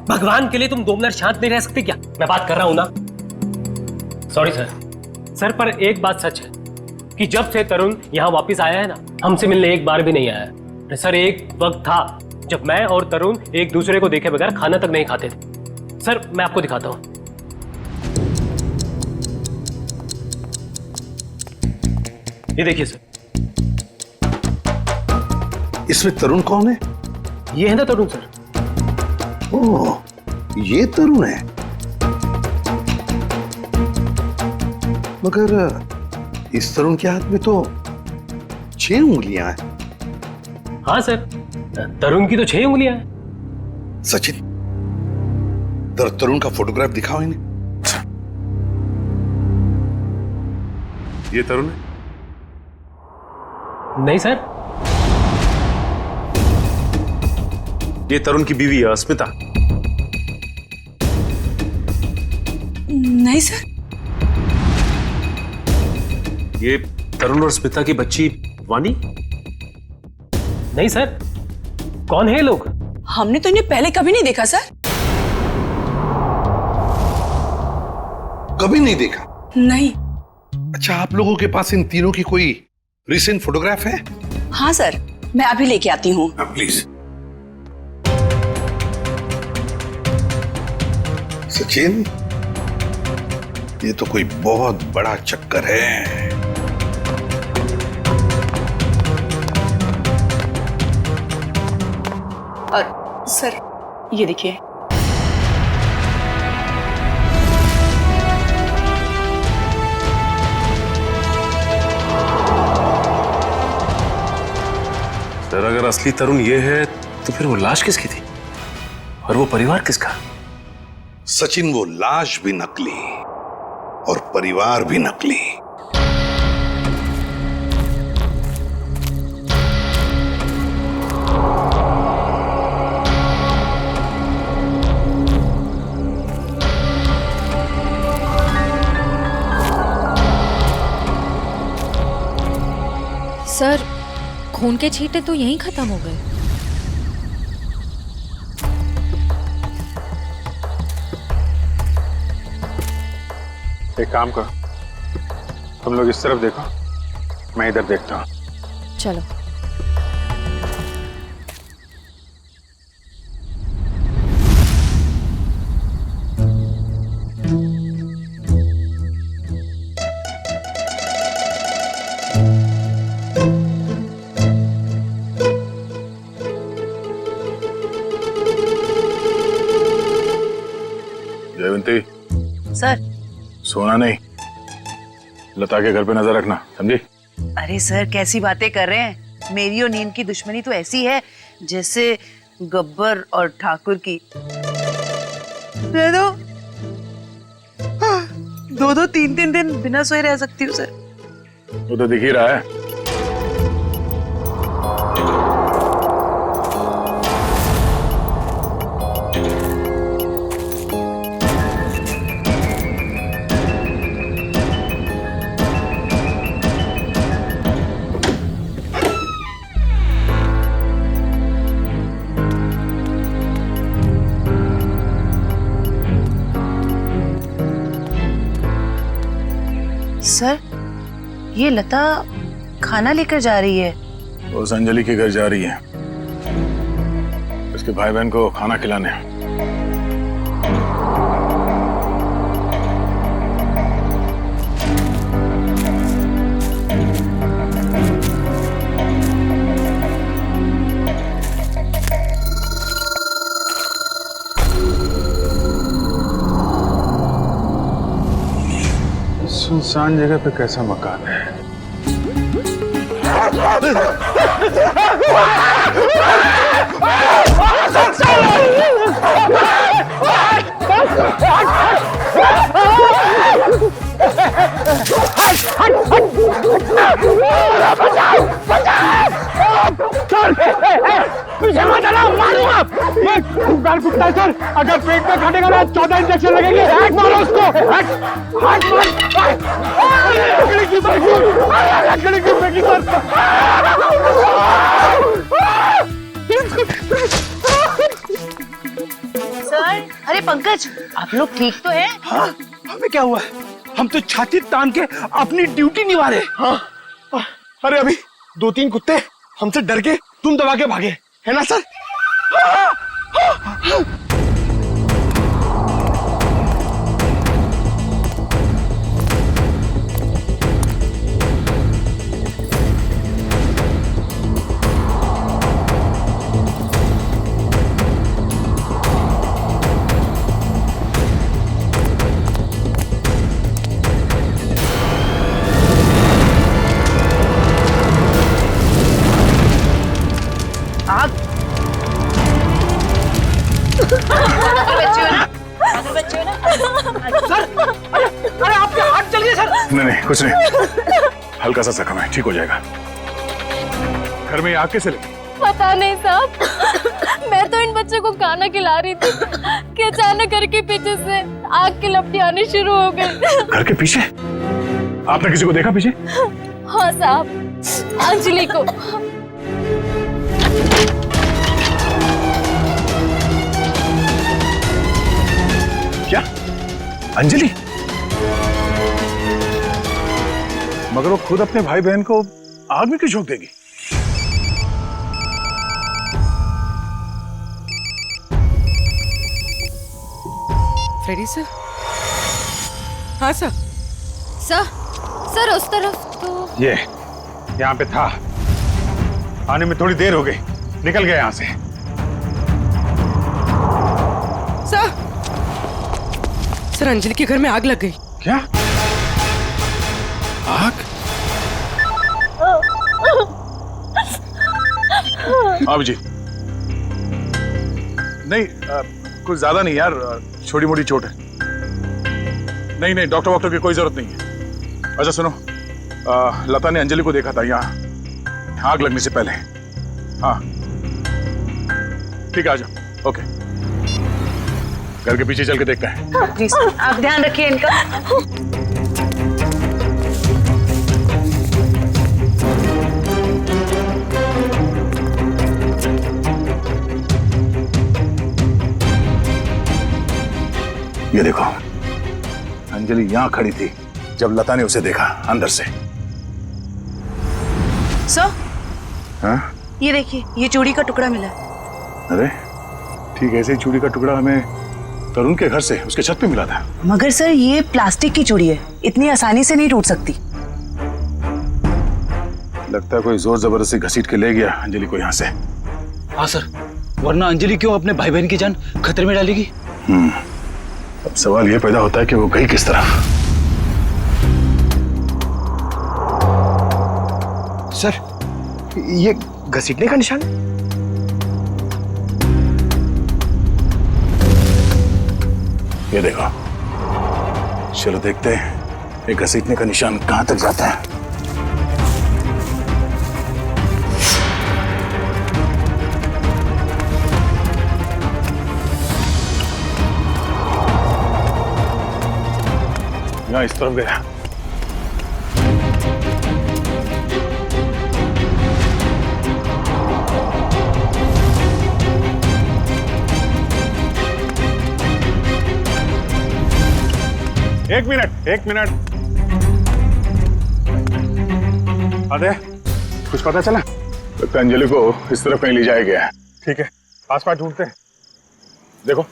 S11: भगवान के लिए तुम 2 मिनट शांत नहीं रह सकते क्या? मैं बात कर रहा हूँ ना। सॉरी सर, पर एक बात सच है कि जब से तरुण यहाँ वापस आया है ना, हमसे मिलने एक बार भी नहीं आया है। सर, एक वक्त था जब मैं और तरुण एक दूसरे को देखे बगैर खाना तक नहीं खाते थे। सर, मैं आपको दिखाता हूँ। ये देखिए सर।
S6: इसमें तरुण कौन है?
S11: ये है ना तरुण सर।
S6: ओह, ये तरुण है। मगर इस तरुण के हाथ में तो 6 उंगलियां हैं।
S11: हाँ सर, तरुण की तो 6 उंगलियां हैं।
S6: सचिन, तरुण का फोटोग्राफ दिखाओ इन्हें।
S14: ये तरुण है?
S11: नहीं सर।
S14: ये तरुण की बीवी है स्मिता।
S1: नहीं सर।
S14: ये तरुण और स्मिता की बच्ची वानी?
S11: नहीं सर। कौन है ये लोग?
S1: हमने तो इन्हें पहले कभी नहीं देखा सर।
S6: कभी नहीं देखा?
S1: नहीं।
S6: अच्छा, आप लोगों के पास इन तीनों की कोई रिसेंट फोटोग्राफ है?
S1: हाँ सर, मैं अभी लेके आती हूँ।
S6: प्लीज। सचिन, ये तो कोई बहुत बड़ा चक्कर है।
S1: और सर, ये देखिए।
S14: सर, अगर असली तरुण ये है तो फिर वो लाश किसकी थी और वो परिवार किसका?
S6: सचिन, वो लाश भी नकली और परिवार भी नकली।
S22: सर, खून के छींटे तो यहीं खत्म हो गए।
S18: एक काम करो, तुम लोग इस तरफ देखो, मैं इधर देखता हूँ।
S22: चलो।
S12: जयवंती,
S2: सर।
S12: सोना नहीं, लता के घर पे नजर रखना, समझी?
S2: अरे सर, कैसी बातें कर रहे हैं? मेरी और नींद की दुश्मनी तो ऐसी है जैसे गब्बर और ठाकुर की। दे दो। 2-2, 3-3 दिन बिना सोए रह सकती हूँ सर।
S12: वो तो दिख ही रहा है।
S2: सर, ये लता खाना लेकर जा रही है।
S12: वो उस अंजलि के घर जा रही है, उसके भाई बहन को खाना खिलाने।
S18: सुनसान जगह पे कैसा मकान है?
S13: पीछे मत आना, मारूंगा। ये गाल कुत्ता है सर, अगर पेट में काटेगा ना 14 इंजेक्शन लगेंगे। हैक मारो उसको, हैक मार। लकड़ी की बैगी, लकड़ी की बैगी सर।
S2: सर, अरे पंकज, आप लोग ठीक तो हैं?
S13: हाँ, हमें क्या हुआ? हम तो छाती तान के अपनी ड्यूटी निभा रहे। हाँ, अरे अभी 2-3 कुत्ते हमसे डर के तुम दबा के भागे, है ना सर?
S7: अरे आपके हाथ चल गए सर।
S12: नहीं कुछ नहीं, हल्का सा जख्म है, ठीक हो जाएगा। घर में आग कैसे लगी?
S15: पता नहीं साहब, मैं तो इन बच्चों को खाना खिला रही थी कि अचानक घर के पीछे से आग की लपटें आनी शुरू हो गई।
S12: घर के पीछे? आपने किसी को देखा पीछे?
S15: हाँ साहब, अंजलि को।
S12: क्या? अंजलि? मगर वो खुद अपने भाई बहन को आग में क्यों झोंक देगी?
S16: Freddy sir? हाँ सर।
S15: सर उस तरफ तो
S18: ये यहाँ पे था, आने में थोड़ी देर हो गई, निकल गया यहाँ से।
S16: सर, अंजलि के घर में आग लग गई।
S18: क्या? आग?
S12: अभिजीत, नहीं कुछ ज्यादा नहीं यार, छोटी मोटी चोट है। नहीं डॉक्टर वॉक्टर की कोई जरूरत नहीं है। अच्छा सुनो, लता ने अंजलि को देखा था यहाँ आग लगने से पहले। हाँ ठीक है, आ जाओ। ओके, घर के पीछे चल के देखते हैं।
S2: जी आप ध्यान रखिए इनका।
S12: ये देखो, अंजलि यहाँ खड़ी थी जब लता ने उसे देखा अंदर से।
S2: सर,
S12: हाँ?
S2: ये देखिए, ये चूड़ी का टुकड़ा मिला।
S12: अरे ठीक, ऐसे ही चूड़ी का टुकड़ा हमें तरुण के घर से उसके छत पे मिला था।
S2: मगर सर, ये प्लास्टिक की चूड़ी है, इतनी आसानी से नहीं टूट सकती।
S12: लगता है कोई जोर जबरदस्ती घसीट के ले गया अंजलि को यहाँ से।
S24: हाँ सर, वरना अंजलि क्यों अपने भाई बहन की जान खतरे में डालेगी?
S12: अब सवाल ये पैदा होता है कि वो गई किस तरफ।
S13: सर, ये घसीटने का निशान है?
S12: ये देखो, चलो देखते हैं ये घसीटने का निशान कहां तक जाता है। यहाँ इस तरफ गया।
S18: एक मिनट। अरे कुछ पता चला?
S12: लगता है अंजलि को इस तरफ कहीं ले जाया गया है।
S18: ठीक है, आसपास ढूंढते हैं। देखो,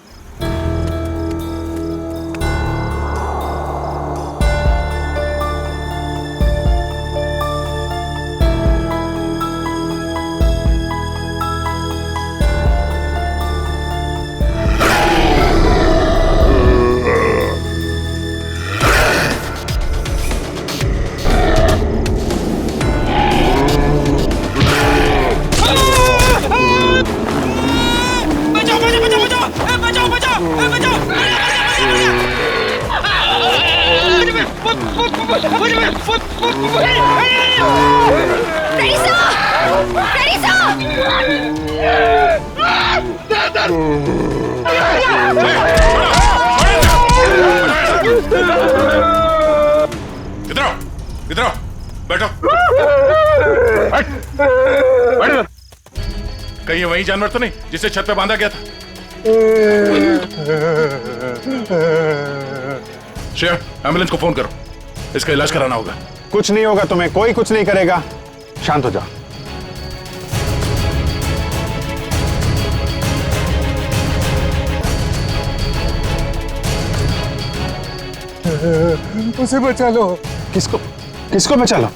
S12: इधर आओ, इधर आओ, बैठो। बैठ इधर। कहीं ये वही जानवर तो नहीं जिसे छत पे बांधा गया था? श्रेया, एम्बुलेंस को फोन करो, इसका इलाज कराना होगा।
S18: कुछ नहीं होगा तुम्हें, कोई कुछ नहीं करेगा, शांत हो जाओ।
S13: उसे बचा लो।
S18: किसको किसको बचा लो?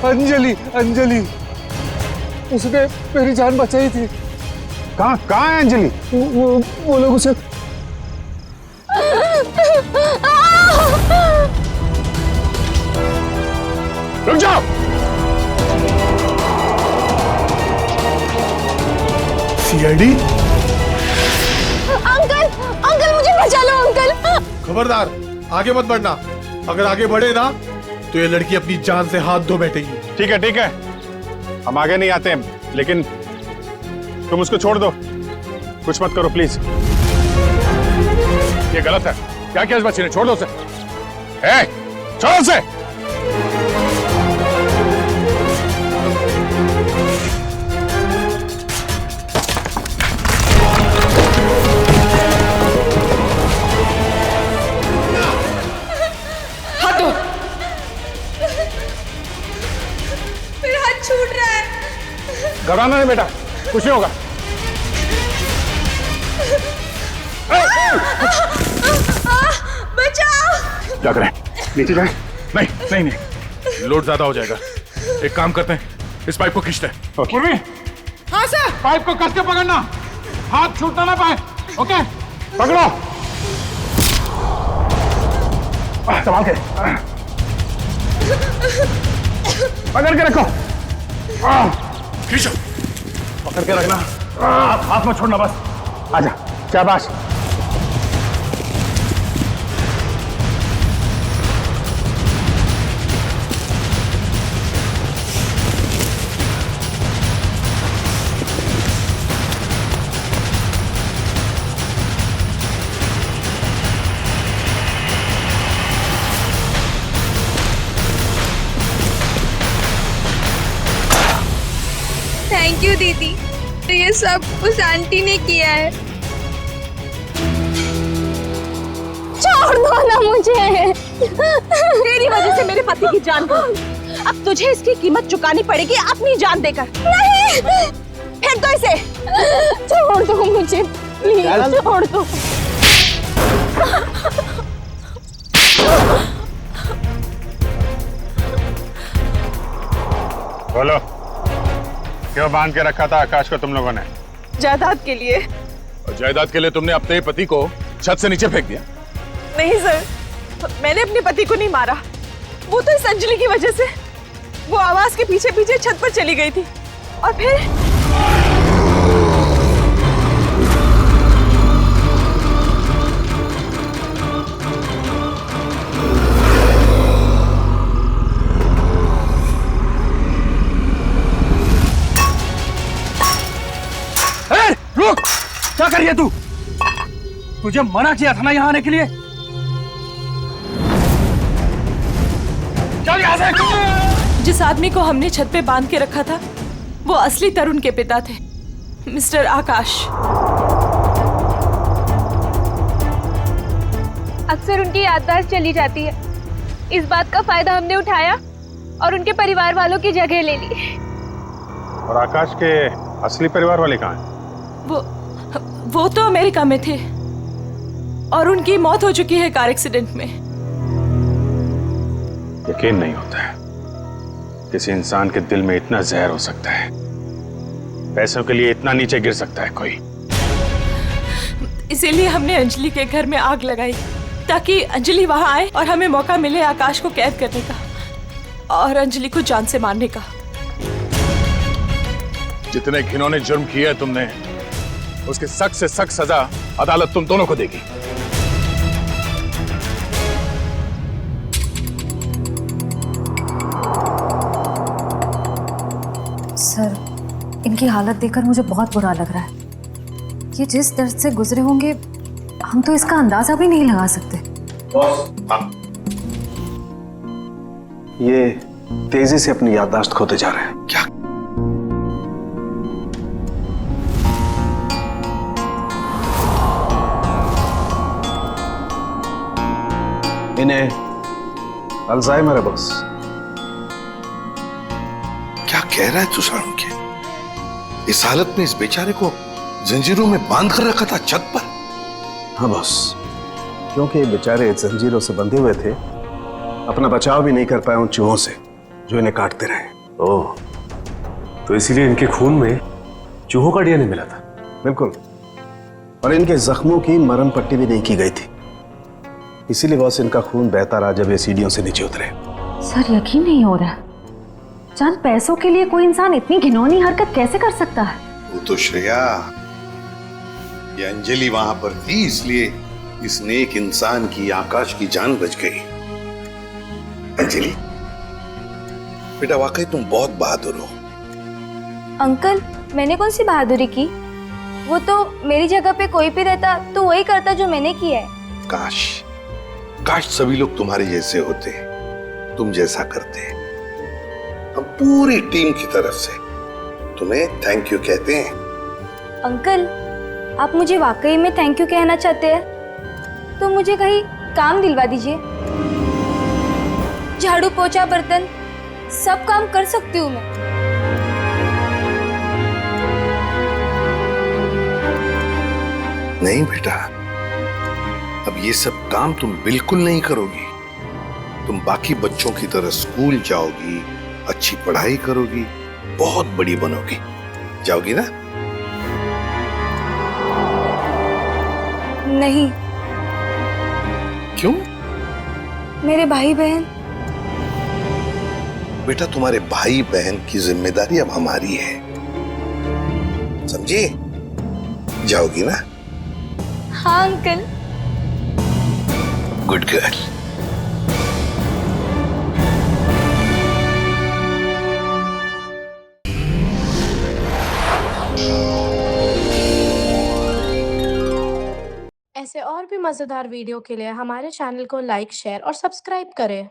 S13: अंजलि, अंजलि, उसने मेरी जान बचाई थी।
S18: कहाँ है अंजलि?
S13: वो लोग उसे
S12: रुक जाओ।
S13: सीआईडी?
S15: अंकल, अंकल मुझे बचा लो अंकल।
S13: खबरदार, आगे मत बढ़ना। अगर आगे बढ़े ना तो ये लड़की अपनी जान से हाथ धो बैठेगी।
S18: ठीक है, हम आगे नहीं आते हैं, लेकिन तुम उसको छोड़ दो, कुछ मत करो प्लीज।
S12: ये गलत है। क्या किया इस बच्चे ने? छोड़ दो उसे। छोड़ो उसे।
S1: हाथ दो।
S8: मेरा हाथ छूट रहा है।
S18: घबराना नहीं बेटा, कुछ नहीं होगा।
S8: बचाओ।
S18: क्या करें? नीचे जाए?
S12: नहीं, लोड ज्यादा हो जाएगा। एक काम करते हैं, इस पाइप को खींचते हैं।
S18: पूर्वी,
S8: हाँ सर।
S18: पाइप को कस के पकड़ना, हाथ छूटना ना पाए। ओके, पकड़ो। संभाल के, पकड़ के रखो।
S12: खींचो।
S18: पकड़ के रखना, हाथ में छोड़ना बस। आजा, शाबाश।
S8: थैंक यू दीदी, तो ये सब उस आंटी ने किया है।
S15: छोड़ दो ना मुझे।
S1: तेरी वजह से मेरे पति की जान गई। अब तुझे इसकी कीमत चुकानी पड़ेगी अपनी जान देकर।
S15: नहीं,
S1: फेंक दो इसे।
S15: छोड़ दो मुझे प्लीज, छोड़ दो।
S18: बोलो, क्यों बांध के रखा था आकाश को तुम लोगों ने?
S1: जायदाद के लिए।
S12: और जायदाद के लिए तुमने अपने पति को छत से नीचे फेंक दिया?
S1: नहीं सर, मैंने अपने पति को नहीं मारा। वो तो इस अंजलि की वजह से वो आवाज के पीछे पीछे छत पर चली गई थी और फिर
S17: रुक, क्या कर रही है तू? तुझे मना किया था ना यहाँ आने के लिए। चल यहाँ से।
S5: जिस आदमी को हमने छत पे बांध के रखा था वो असली तरुण के पिता थे, मिस्टर आकाश।
S4: अक्सर उनकी याददाश्त चली जाती है। इस बात का फायदा हमने उठाया और उनके परिवार वालों की जगह ले ली।
S18: और आकाश के असली परिवार वाले कहाँ हैं?
S5: वो तो अमेरिका में थे और उनकी मौत हो चुकी है कार एक्सीडेंट में।
S18: यकीन नहीं होता है किसी इंसान के दिल में इतना जहर हो सकता है। पैसों के लिए इतना नीचे गिर सकता है कोई।
S5: इसीलिए हमने अंजलि के घर में आग लगाई ताकि अंजलि वहां आए और हमें मौका मिले आकाश को कैद करने का और अंजलि को जान से मारने का।
S12: जितने घिनौने जुर्म किए है तुमने, उसकी सख्त से सख्त सजा अदालत तुम दोनों को देगी।
S22: सर, इनकी हालत देखकर मुझे बहुत बुरा लग रहा है। ये जिस दर्द से गुजरे होंगे हम तो इसका अंदाजा भी नहीं लगा सकते।
S7: ये तेजी से अपनी याददाश्त खोते जा रहे हैं।
S6: क्या?
S7: इन्हें अल्जाइमर है बॉस।
S6: क्या कह रहा है तू साळुंखे? इस हालत में इस बेचारे को जंजीरों में बांध कर रखा था छत पर?
S7: हाँ बॉस, क्योंकि ये बेचारे जंजीरों से बंधे हुए थे, अपना बचाव भी नहीं कर पाए उन चूहों से जो इन्हें काटते रहे।
S14: ओह, तो इसीलिए इनके खून में चूहों का डीएनए मिला था?
S7: बिल्कुल, और इनके जख्मों की मरहम पट्टी भी नहीं की गई थी, इसीलिए बॉस इनका खून बहता रहा जब ये सीढ़ियों से नीचे उतरे।
S22: सर, यकीन नहीं हो रहा, चंद पैसों के लिए कोई इंसान इतनी घिनौनी हरकत कैसे कर सकता है?
S6: वो तो श्रेया, ये अंजलि वहां पर थी, इसलिए इस नेक इंसान की, आकाश की जान बच गई। अंजलि बेटा, वाकई तुम बहुत बहादुर हो।
S8: अंकल, मैंने कौन सी बहादुरी की? वो तो मेरी जगह पे कोई भी रहता तो वही करता जो मैंने किया है।
S6: काश सभी लोग तुम्हारे जैसे होते, तुम जैसा करते। हम पूरी टीम की तरफ से तुम्हें थैंक यू कहते हैं।
S8: अंकल, आप मुझे वाकई में थैंक यू कहना चाहते हैं तो मुझे कहीं काम दिलवा दीजिए। झाड़ू पोछा बर्तन सब काम कर सकती हूँ मैं।
S6: नहीं बेटा, अब ये सब काम तुम बिल्कुल नहीं करोगी। तुम बाकी बच्चों की तरह स्कूल जाओगी, अच्छी पढ़ाई करोगी, बहुत बड़ी बनोगी। जाओगी ना?
S8: नहीं।
S6: क्यों?
S8: मेरे भाई बहन।
S6: बेटा, तुम्हारे भाई बहन की जिम्मेदारी अब हमारी है, समझी? जाओगी ना?
S8: हाँ अंकल।
S6: Good girl.
S10: ऐसे और भी मज़ेदार वीडियो के लिए हमारे चैनल को लाइक, शेयर और सब्सक्राइब करें।